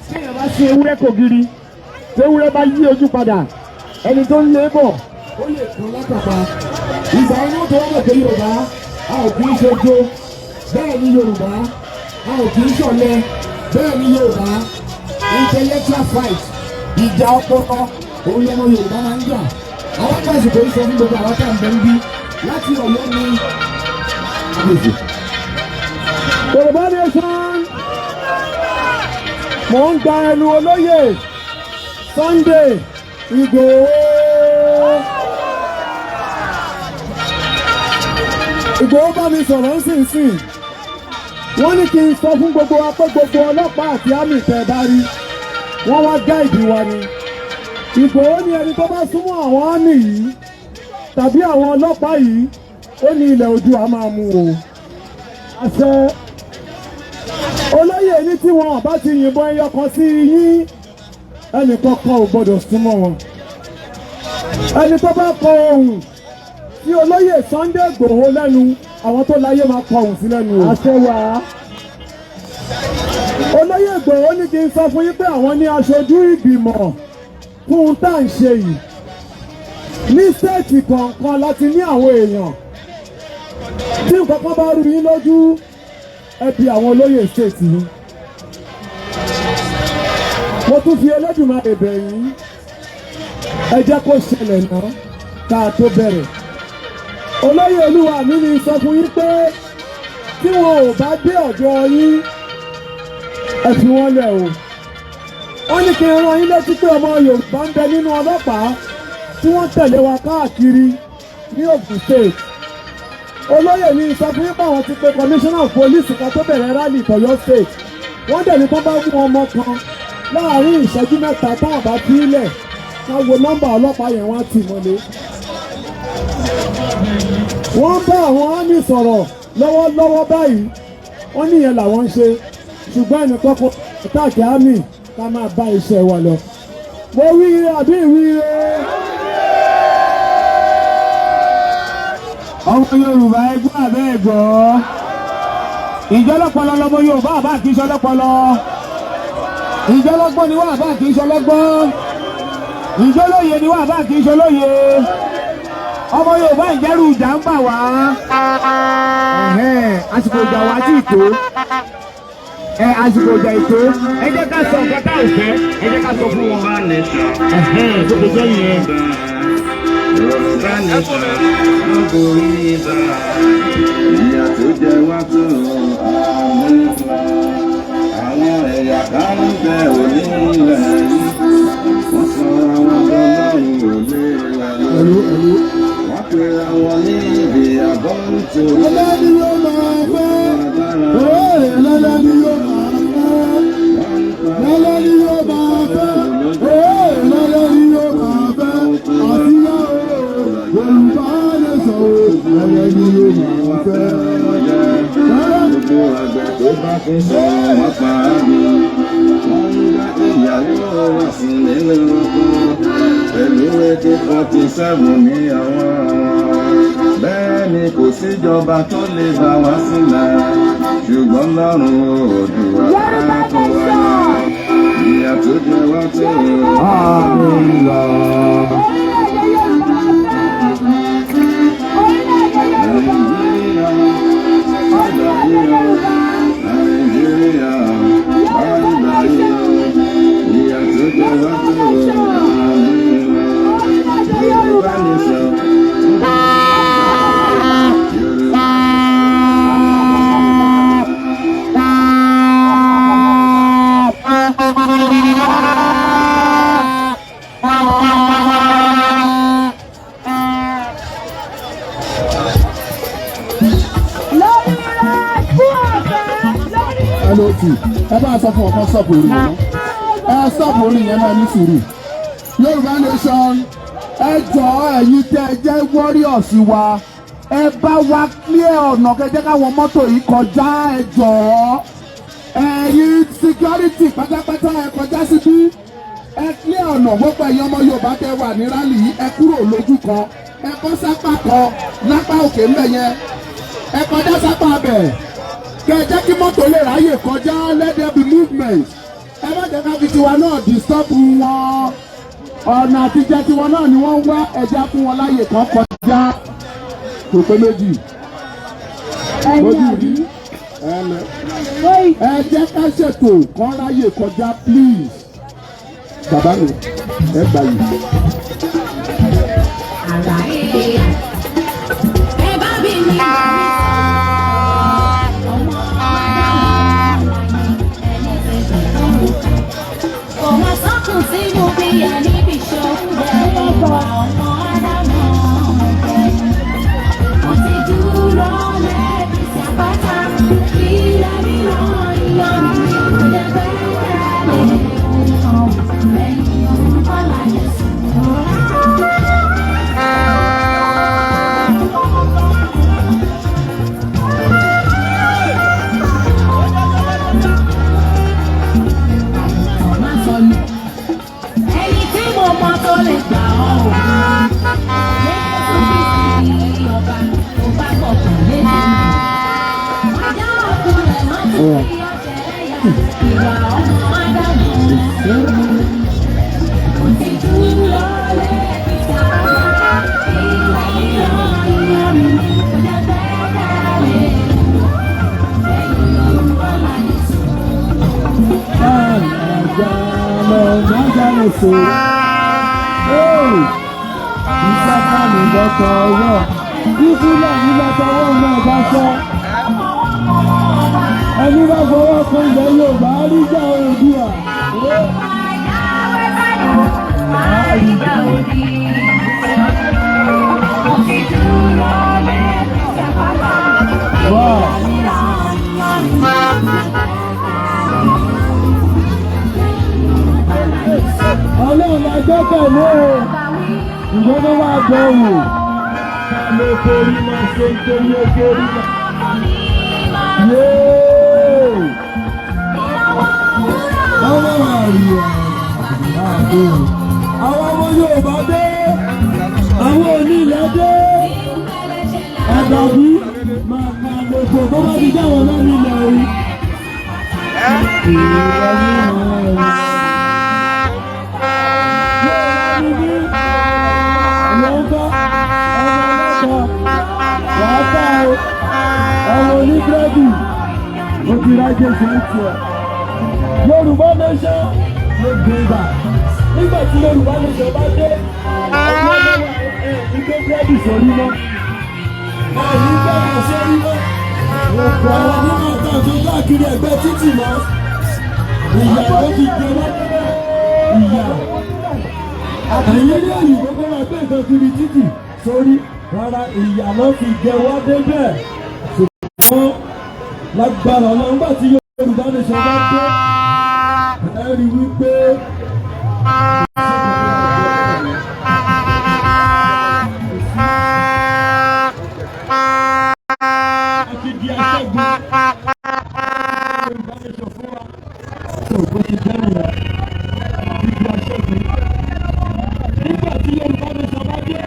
Tí èèyàn bá ṣe ewúrẹ́ kò gírí, tí ewúrẹ́ bá yí ojú padà, ẹni tó ń lé bọ̀ ó lè kó lápapà. Ìgbà inú tó wọ́n pé Yorùbá a ò kì í ṣe jó, bẹ́ẹ̀ ni Yorùbá a ò kì í ṣọ̀lẹ, bẹ́ẹ̀ ni Yorùbá intellectual fight, ìjà ọpọlọ òun lọmọ Yorùbá máa ń jà. Àwọn pàṣẹ kò ń sọ fún gbogbo àwọn tá à ń bẹ ń bí láti Ọ̀yọ́ ní Yorùbá Nation. Mò ń gba ẹnu olóyè Sunday Ìgbòho. Ìgbòho bá mi sọ̀rọ̀ nísinsìnyí. Wọ́n ní kí n sọ fún gbogbo wa pé gbogbo ọlọ́pàá àti àmì tẹ̀ bá rí, wọ́n wá gáìdì wa ni. Ìgbòho ní ẹni tó bá súnmọ́ àwọn àmì yìí tàbí àwọn ọlọ́pàá yìí, ó ní ilẹ̀ Oòduà máa mú o. Àṣẹ. Olóyè ní tí wọn bá ti yìnbọn ẹyọ kan sí yín, ẹnìkan kan ò gbọdọ̀ súnmọ́ wọn. Ẹni tó bá kọ ohùn tí olóyè Sunday Ìgbòho lẹ́nu, àwọn tó láyé máa kọ ohùn sí lẹ́nu o. Àṣẹ wà á. Olóyè Ìgbòho ní kí n sọ fún yín pé àwọn ní aṣojú ìgbìmọ̀ fún un tá à ń ṣe yìí. Ní stéètì kọ̀ọ̀kan láti ní àwọn èèyàn. Tí nǹkan kan bá rú yín lójú, ẹ bi àwọn olóyè stéètì yìí. Mo tún fi Elédùmarè bẹ̀ yín, ẹ jẹ́ kó ṣẹlẹ̀ náà ká tó bẹ̀rẹ̀. Olóyè olúwa mi ni sọ fún yín pé tí wọn ò bá dé ọ̀dọ̀ yín, ẹ fi wọ́n lẹ̀ o. Wọ́n ní kí n rán yín létí pé ọmọ Yorùbá ń bẹ nínú ọlọ́pàá tí wọ́n tẹ̀lé wa káàkiri ní Ògùn State. Olóyè mi sọ fún yín pé àwọn ti pe commissioner of police kan tó bẹ̀rẹ̀ rally Ọ̀yọ́ State. Wọ́n dẹ̀ ní tó bá mú ọmọ kan láàárín ìṣẹ́jú mẹ́ta táwọn bá fi ilẹ̀ ká wo nọ́mbà ọlọ́pàá yẹn wọ́n á tì mọ́lé. Wọ́n bá àwọn àmì sọ̀rọ̀ lọ́wọ́lọ́wọ́ báyìí, wọ́n níyẹn làwọn ń ṣe, ṣùgbọ́n ẹnìkan kò tàkì àmì ká máa bá iṣẹ́ wa lọ. Mo wíire àbí ìwíire? Ọmọ Yorùbá ẹgbẹ́ àbẹ́ ẹ̀gbọ́. Ìjọlọ́pọlọ lọmọ Yorùbá àbá kì í ṣọlọ́pọlọ. Ìjọlọ́gbọ́n ni wọ́n àbá kì í ṣọlọ́gbọ́n. Ìjọlóye ni wọ́n àbá kì í ṣọlóye. Ọmọ Yorùbá ìjẹ́rù ìjà ń bà wá. Àsìkò ìjà wa tí ì tó. Àsìkò ìjà ètò. Ẹ jẹ́ ká sọ nǹkan tá ò fẹ́. Ẹ jẹ́ ká sọ fún wọn. Tó fi jẹ́ yẹn. Yorùbá nation ló borí ibà. Ìyà tó jẹ wá tó àmú. Àwọn ẹ̀yà kan ń bẹ òní ilẹ̀ yìí. Wọ́n sọ àwọn ọlọ́run òní ilẹ̀ yìí. Wọ́n pe àwọn ní ibi àbọ̀ nítorí. Ọlọ́ni yóò máa fẹ́. Ọlọ́ni yóò máa fẹ́. Ọlọ́ni yóò máa fẹ́. Ọlọ́ni yóò máa fẹ́. Àtìyá Yorùbá nation ọlọ́ni yóò máa fẹ́. Gbogbo àgbẹ̀ tó bá fi sọ wọ́n pa á mi. 7 ní àwọn bẹ́ẹ̀ ni kò síjọba tó lè bá wa sílẹ̀ ṣùgbọ́n lọ́rùn Oòduà á tó wáyé ìyà tó jẹ wá tó àmì lọ. Nàìjíríà báyìí ìyà tó jẹ wá tó àmì lọ. Yorùbá nation. ẹ bá sọ fún ọkàn sọ́ọ̀pù orí yẹn ẹ sọ́ọ̀pù orí yẹn náà ní sùúrù. Yorùbá nation ẹ jọ̀ọ́ ẹ̀yin tẹ́ ẹ jẹ́ warriors wa ẹ bá wa clear ọ̀nà kẹjẹ́ káwọn mọ́tò yìí kọjá ẹ jọ̀ọ́ ẹ̀yin security pátápátá ẹ kọjá síbí ẹ clear ọ̀nà gbogbo ẹ̀yin ọmọ Yorùbá tẹ́ wà ní rálì yìí ẹ kúrò lójú kan ẹ kọ́ sápá kan lápá òkè ńbẹ yẹn ẹ kọjá sápá bẹ̀ kẹjẹ́ kí mọ́tò lè ráyè kọjá let there be movement ẹ má jẹ́ ká fi tiwa náà disturb wọn ọ̀nà àtijọ́ tiwọn náà ni wọ́n ń wá ẹja fún wọn láyè kan kọjá kò pé méjì lójú rí ẹ jẹ́ ká ṣètò kan ráyè kọjá please bàbá mi ẹ gbà yìí. ẹ bá bí mi ọmọ sọ́kùn tí mo bí ẹ níbi ìṣòro ọmọ Ádámù mo ti dúró lẹ́bi sí àpáta ilẹ̀ mìíràn ìyọnu mi kò lè bẹ́ẹ̀ lẹ́yìn orúkọ láyé sùn. Ẹni tí mo mọ tó lè gbà ọ́ o. Jésù Kristi ọba tó bá gbọ̀kàn létí. Ajá ọkùnrin má ti fi ọ̀jẹ̀ ẹ̀yà ìwà ọmọ Ádámù. Mo ti dúró lẹ́bi sábà ìwà ìran ìyọnu kò jẹ́ bẹ́ẹ̀ dáre. Ẹ̀yin orúkọ láyé sùn. Ìsáfàmì lọ́tọ̀ ọwọ́, ìfúnlẹ̀ ní lọ́tọ̀ ọwọ́ náà bá sọ. Ẹni bá fọwọ́ kan ilẹ̀ Yorùbá ríjà Oòduà. Ọlọ́run máa gbẹ́kẹ̀lé o, ìgbọ́dọ̀ wà bẹ̀rù. Àmì forí máa ṣe ń torí ogórí náà. Yéé! Ọlọ́run àríyá. Àwọn ọmọ Yorùbá dé, àwọn onílẹ̀ dé. Àdàbí máa ka gbogbo tó bá ti jáwọ́ lọ́nà ilẹ̀ rí. Ọmọ oníbírẹ́dì ó ti rájẹ ìṣẹ́ntì ẹ̀. Yorùbá nation ló gbé gbà. Nígbà tí Yorùbá nation bá dé, ọ̀pọ̀ ìgbé bírẹ́dì sórí mọ́. Ẹ̀yìn bẹ̀rẹ̀ sórí mọ́. Ọ̀pọ̀ àwọn onímọ̀ ọ̀tá tó káàkiri ẹgbẹ́ títì mọ́. Ìyà ló ti jẹ wọ́n níbẹ̀. Ìyà. Ẹ̀yìn ní òyìnbó kó máa gbé nǹkan kiri títì sórí. Rárá ìyà ló fi jẹ wọ́n débẹ̀. Ṣùgbọ́n lágbára ọlọ́run gbà tí Yorùbá nation bá dé ẹ rí wípé àti di aṣẹ́gun Yorùbá nation fún wa tó bó ti dẹ́rù rẹ̀ àti di aṣẹ́gun nígbà tí Yorùbá nation bá dé.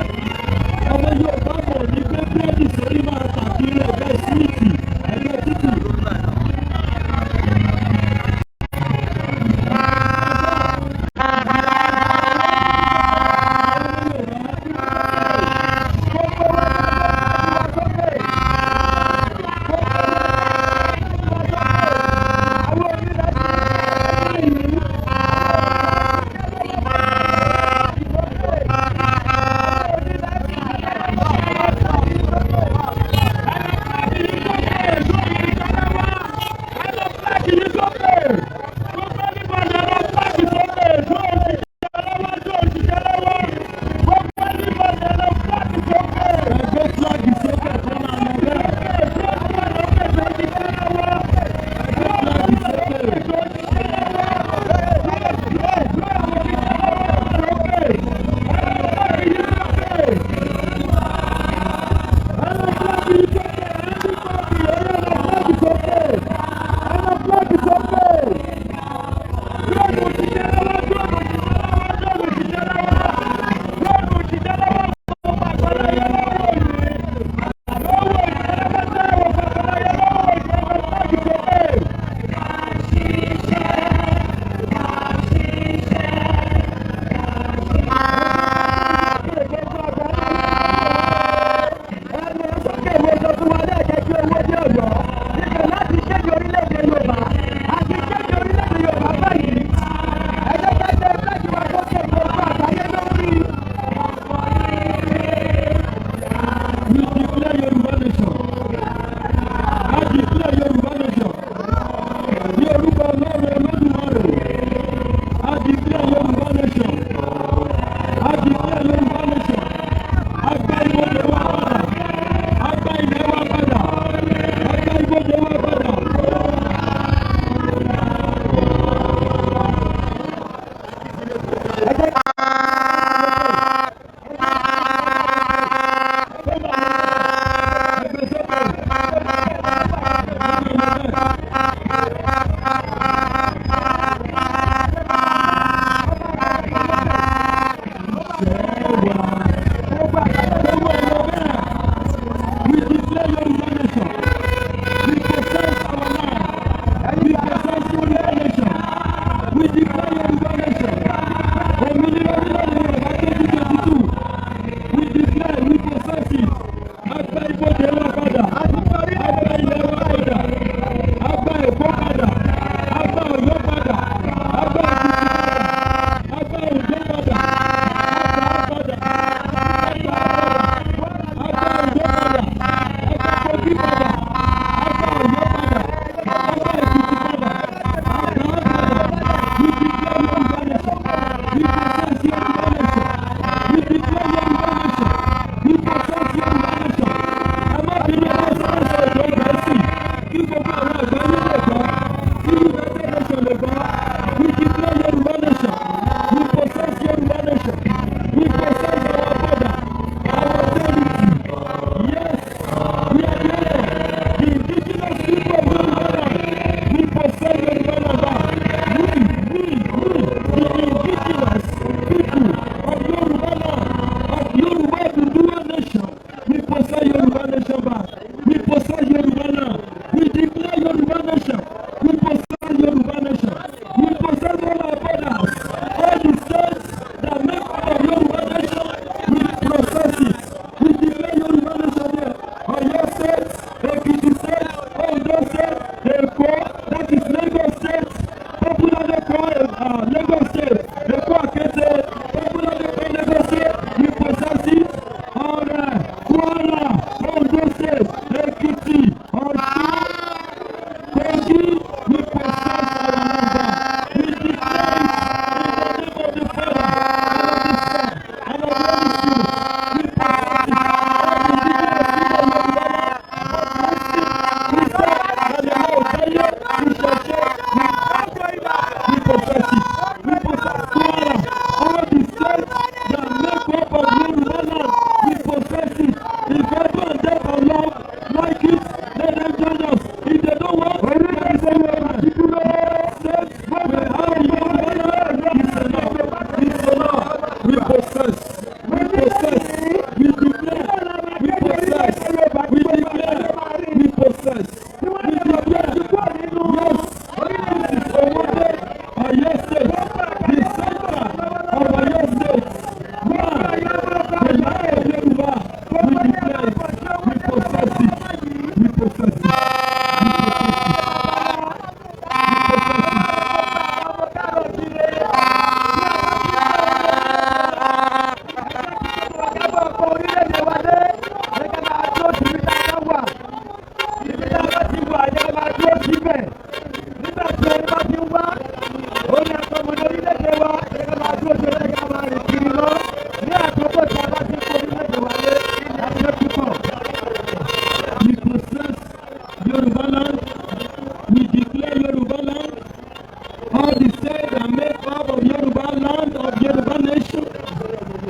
the state that make up of Yoruba land, of Yoruba nation,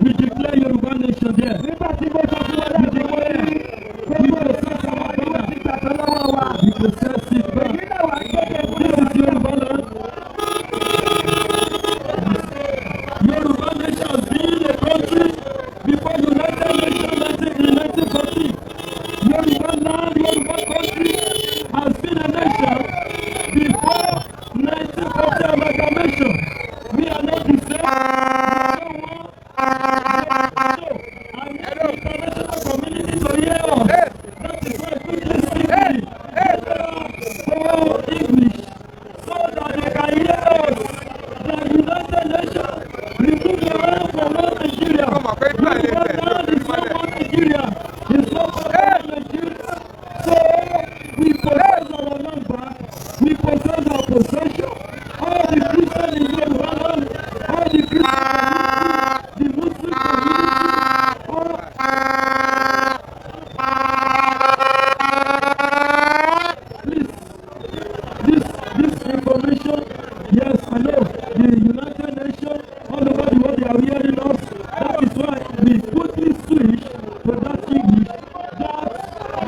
we declare Yoruba nation there. We declare, we possess our land, we possess it back. This is Yoruba land. Yoruba nation has been a country before United Nations in 1940. Yoruba land, Yoruba country has been a nation before 1940 amalgamation. We are not the same. And international community to hear us. That is why quickly speaking, English, so that they can hear us. The United Nations remove the hand from Nigeria. Yoruba land is not one Nigeria. It's not one Nigeria. So we possess our land back. We possess our possession. All the Christians in Yoruba land, all the Christians, the Muslim community, this information, yes, I know, the United Nations, all over the world, they are hearing us. That is why we quickly switch to that English, that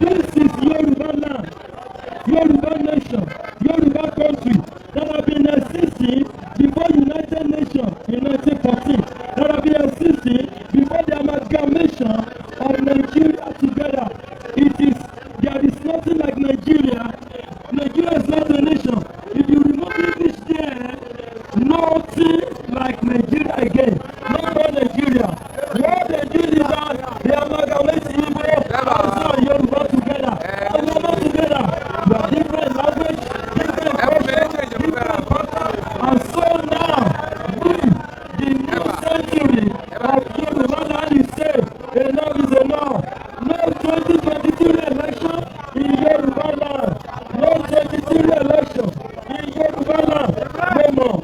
this is Yoruba land, Yoruba nation, Yoruba country, that have been existing before United Nations in 1914, that have been existing before the amalgamation of Nigeria together. There is nothing like Nigeria. Nigeria is not a nation. If you remove English there, nothing like Nigeria again. Not all Nigeria. What they did is that they amalgamate Igbo and Yoruba together. And we are not together. We are different language, different culture, different culture. And so now, the new century of Yoruba land is saying, enough is enough. No 2022 election in Yoruba land. No 2022 election in Yoruba land. No more.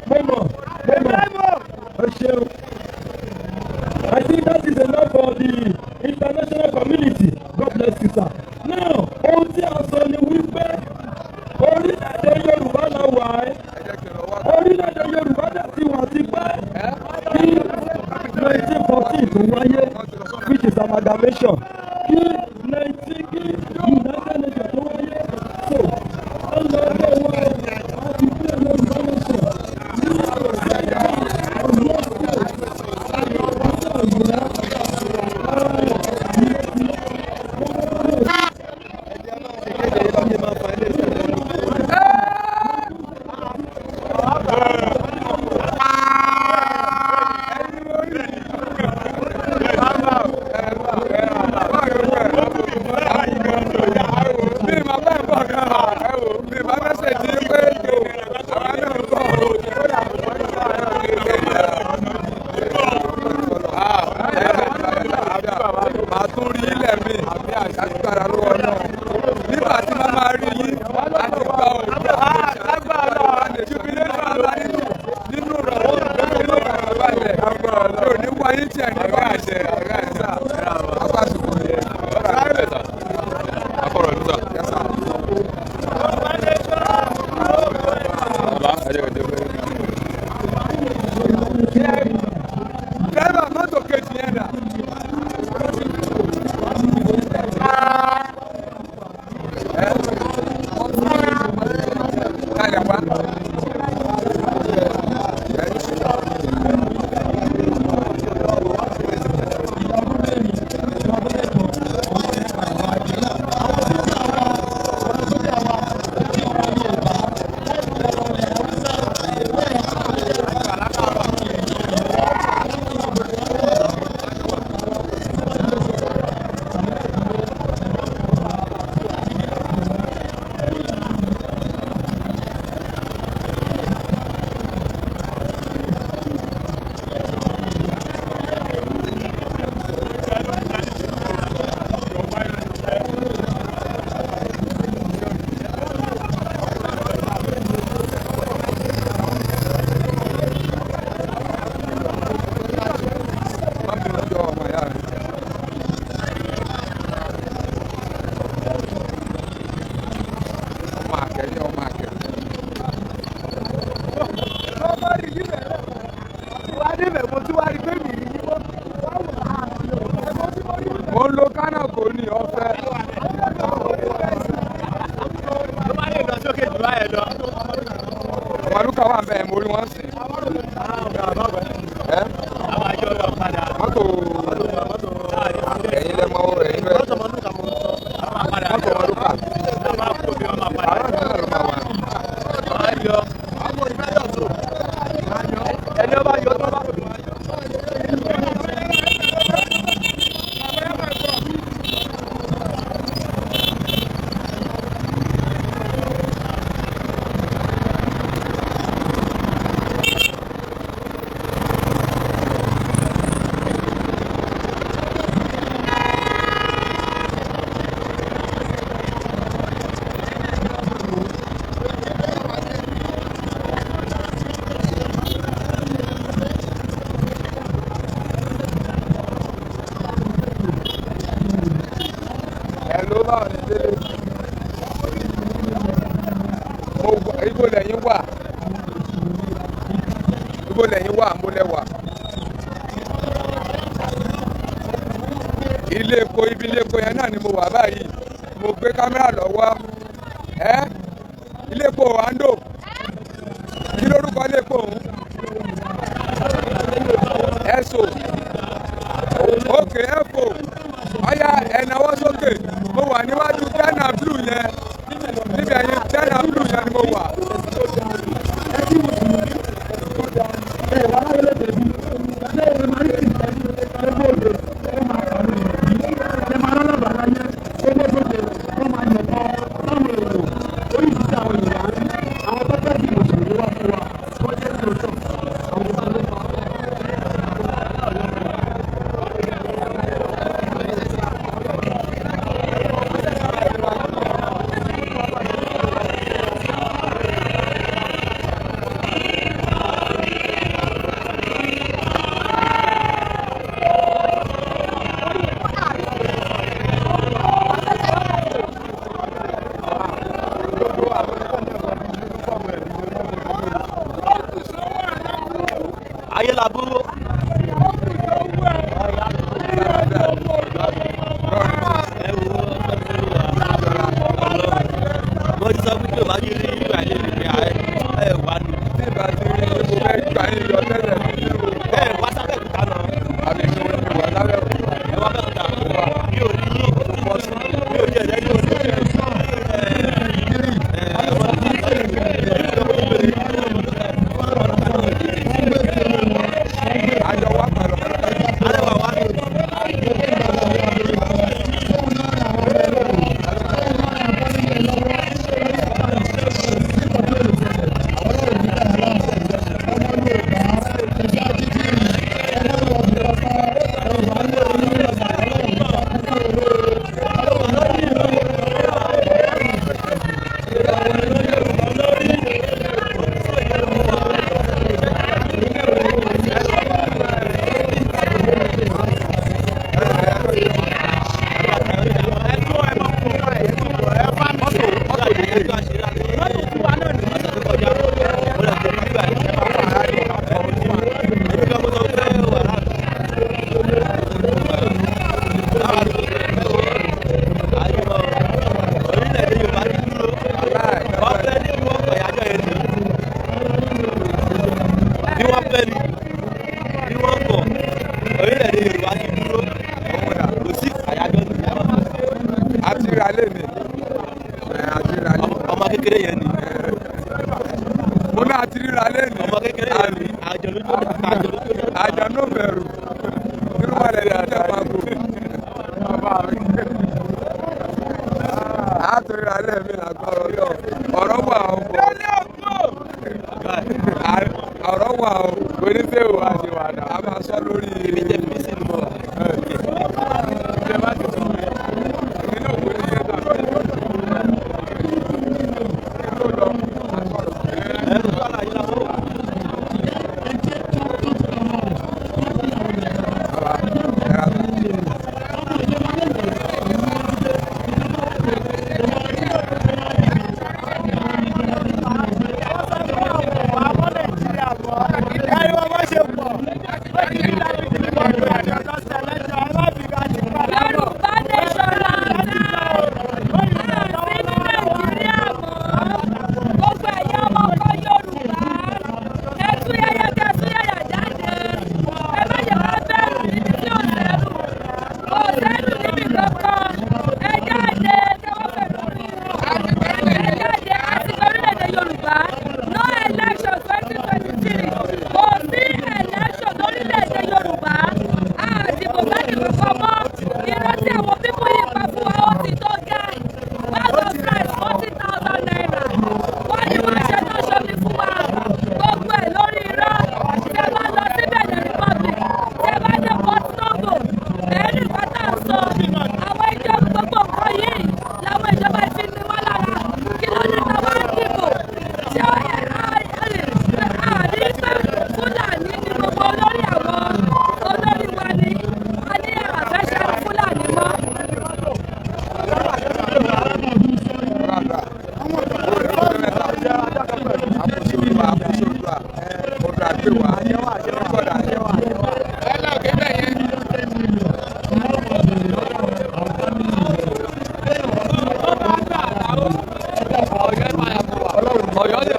I think that is enough for the international community. God bless you, sir. Now, ohun tí a sọ ni wípé orílẹ̀-èdè Yorùbá la wà ẹ́. Orílẹ̀-èdè Yorùbá dẹ̀ ti wà ti pẹ́. Kí 1914 tó wáyé, which is amalgamation. Kí United Nations tó wáyé. So, ọlọ́dọ̀ wa àti pé Yorùbá nation. mọ́tò ẹ̀yin lẹ́mọ́ ẹ̀yin lẹ́mọ́ mọ́tò wọn ló kà. Ẹni ọba yọ tó bá. Ibo lẹ́yìn wà múlẹ̀wà. Ilé epo ibi ilé epo yẹn náà ni mo wà báyìí. Mo gbé kámẹ́rà lọ́wọ́. Ilé epo Ando. Kí lórúkọ ilé epo òun? Ẹ̀sọ́. Òkè ẹ̀fọ́. Ọ̀ya ẹ̀náwó sókè. Mo wà níwájú China Blue yẹn. Níbi ẹ̀yìn China Blue yẹn ni mo wà. Ayé la burú. Mo ti sọ pé kí o bá yé rí ìgbà yé rí pé ẹ wà ní. Tí ìgbà tí mo fẹ́ gbà yín yọ tẹ́lẹ̀ ẹ wá sábẹ́ kúta náà. Àbí mi ò wá sábẹ́ kúta. Ẹ wá bẹ́ẹ̀ kúta. Mi ò rí yín. Mi ò rí ẹ̀dá yín. Ọmọ kékeré yẹn ni. Mo náà ti ríra lẹ́nu. Ọmọ kékeré yẹn ni. Àjọ̀nú bẹ̀rù. Nínú wà lẹ́yìn àti àpapọ̀. A tó ríra lẹ́ẹ̀mí lágbára ọjọ́. Ọ̀rọ̀ wà ó. Ọ̀rọ̀ wà ó. Oníṣègùn wa ṣe wà dà. A máa sọ lórí. Ibi jẹ́ bí sí ni mo wà. Ìjọba ti sọ pé. Nínú òkú ní sẹ́ńtà lọ́wọ́. Everyone, pè wá gbọ́dọ̀ ẹ lọ kébẹ̀ yẹn. Ọ̀yọ́ lè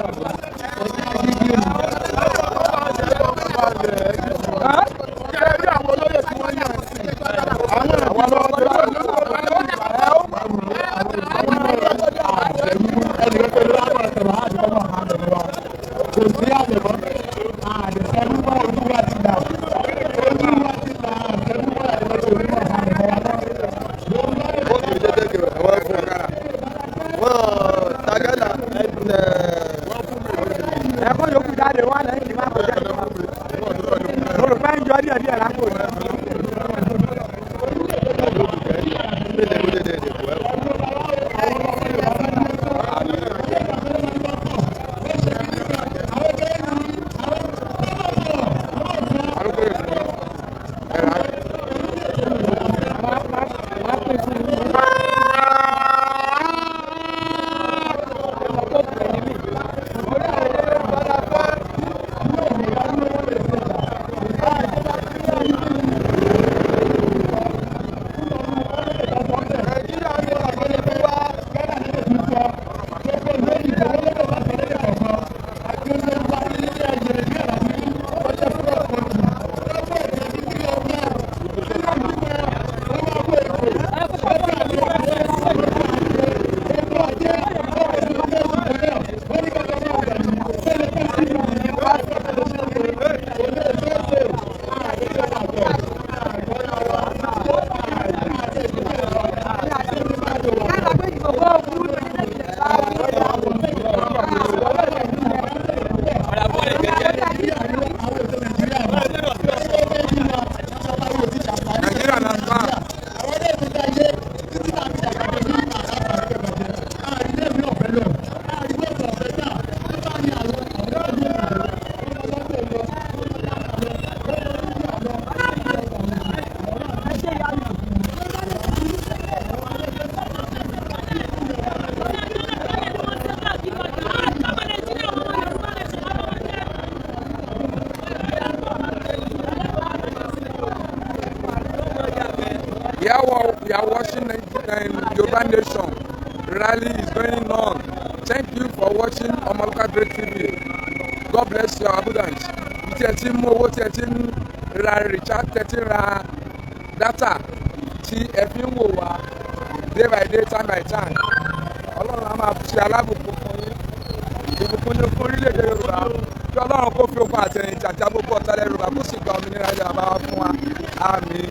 We are watching Yoruba Nation rally is going on. Thank you for watching Omoluka Great TV. God bless your abundance. Tí ẹ ti ń mú owó tí ẹ ti ń ra recharge tí ẹ ti ń ra data tí ẹ fi ń wò wá day by day time by time. Ọlọ́run á máa ṣe alábùkún fún yín. Ìbùkún ní fún orílẹ̀-èdè Yorùbá. Kí Ọlọ́run kó fi okun àtẹ̀yìntì àti agbógbó ọ̀tálẹ̀ Yorùbá kó sì gba òmìnira ilẹ̀ bàbá wa fún wa. Àmín.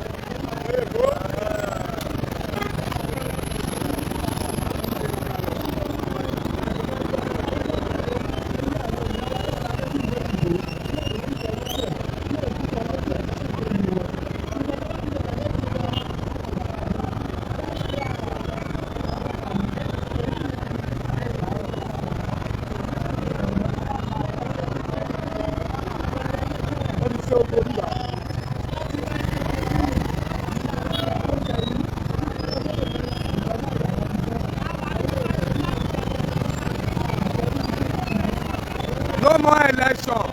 No more election.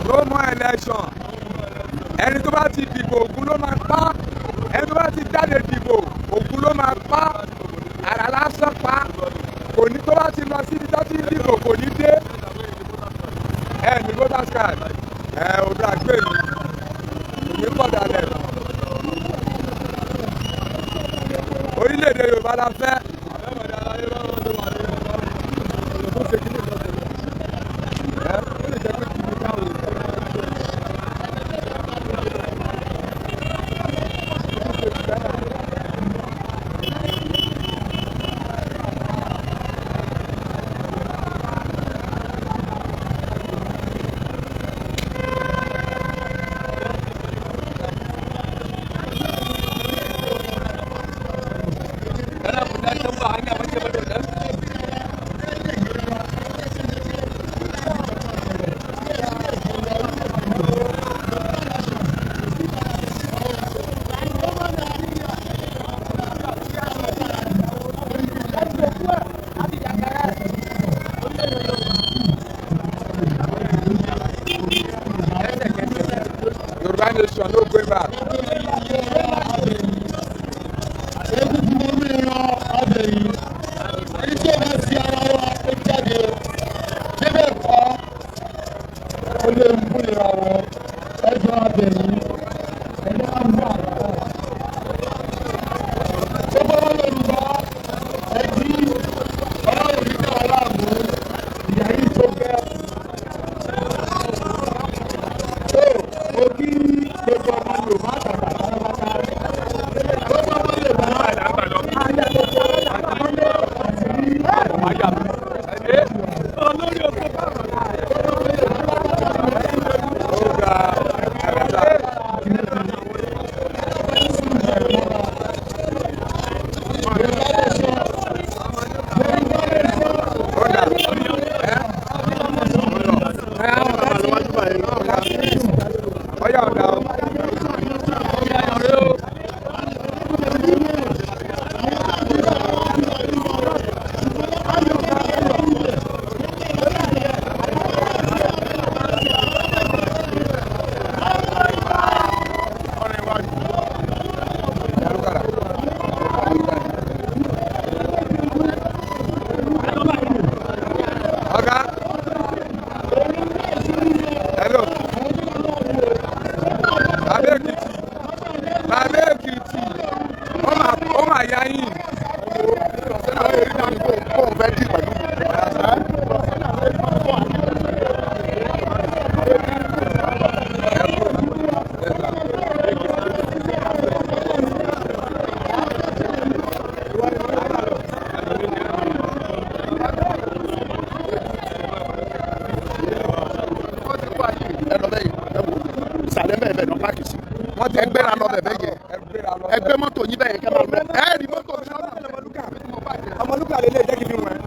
No more election. Ẹni tó bá ti dìbò Ògún ló máa pa. Ẹni tó bá ti jáde dìbò Ògún ló máa pa. Àrà lásán pa. Kò ní tó bá ti lọ síbi tó ti dìbò kò ní dé. Ẹ ní voters card. Òdò àgbè mi. Kò ní pọ̀ dalẹ̀. Orílẹ̀-èdè Yorùbá la fẹ́. nation, no going back. Ẹgbẹ́ mọ́tò yín bẹ́ẹ̀ kẹ́ máa lọ. Ẹ̀ẹ́dì mọ́tò mi náà Ọmọlúkà lè lè jẹ́ kí n fi wọ̀n.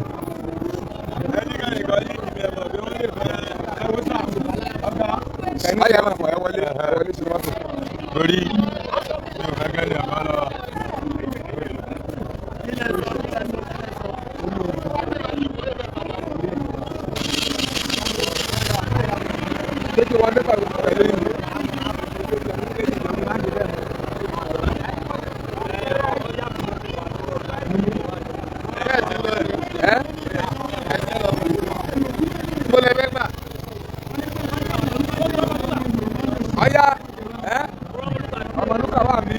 Ayé máa fọ ẹ wọlé sí mọ́tò. Lórí mi ò fẹ́ kẹ́lẹ́ ọ̀gá lọ. Kéjì wọn nípa pẹ̀lú ìlú. Ọya Ọmọlúkà wà mí.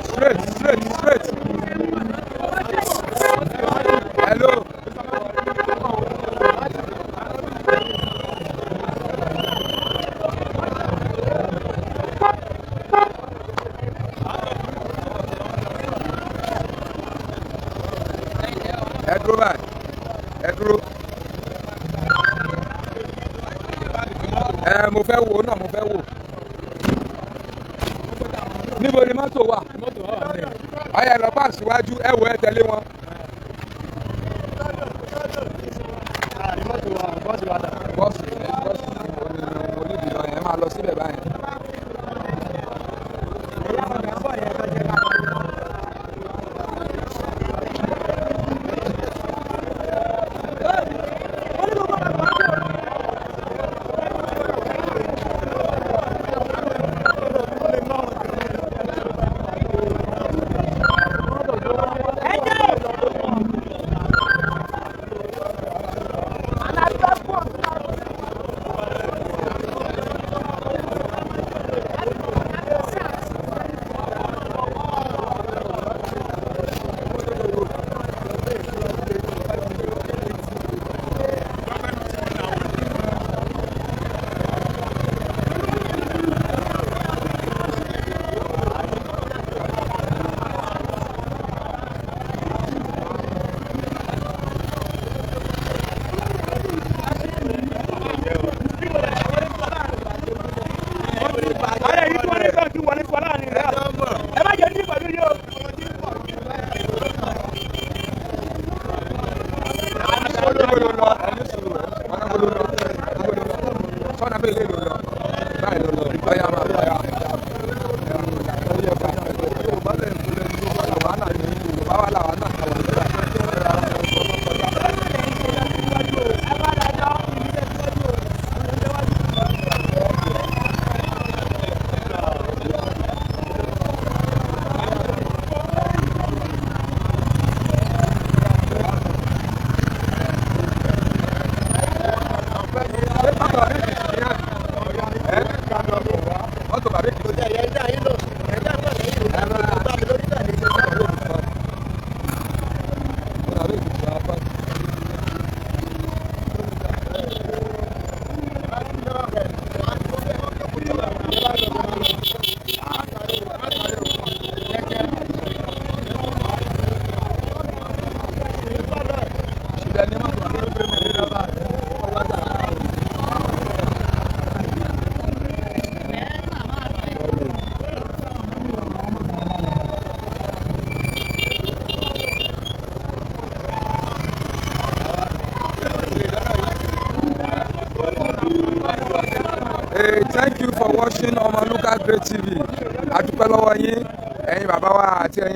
Straight. Hello. Ẹ dúró báyìí. Ẹ dúró. Mo fẹ́ wò náà, mo fẹ́ wò. Níbo ni mọ́tò wà? Ọ̀yà lọ pa síwájú, ẹ wò ẹ tẹ̀lé wọn. Bọ́ọ̀sì onídìí náà ẹ máa lọ síbẹ̀ báyìí. Ẹ jẹ́ for watching Ọmọlúkà Great TV. A dúpẹ́ lọ́wọ́ yín, ẹ̀yin bàbá wa àti ẹ̀yin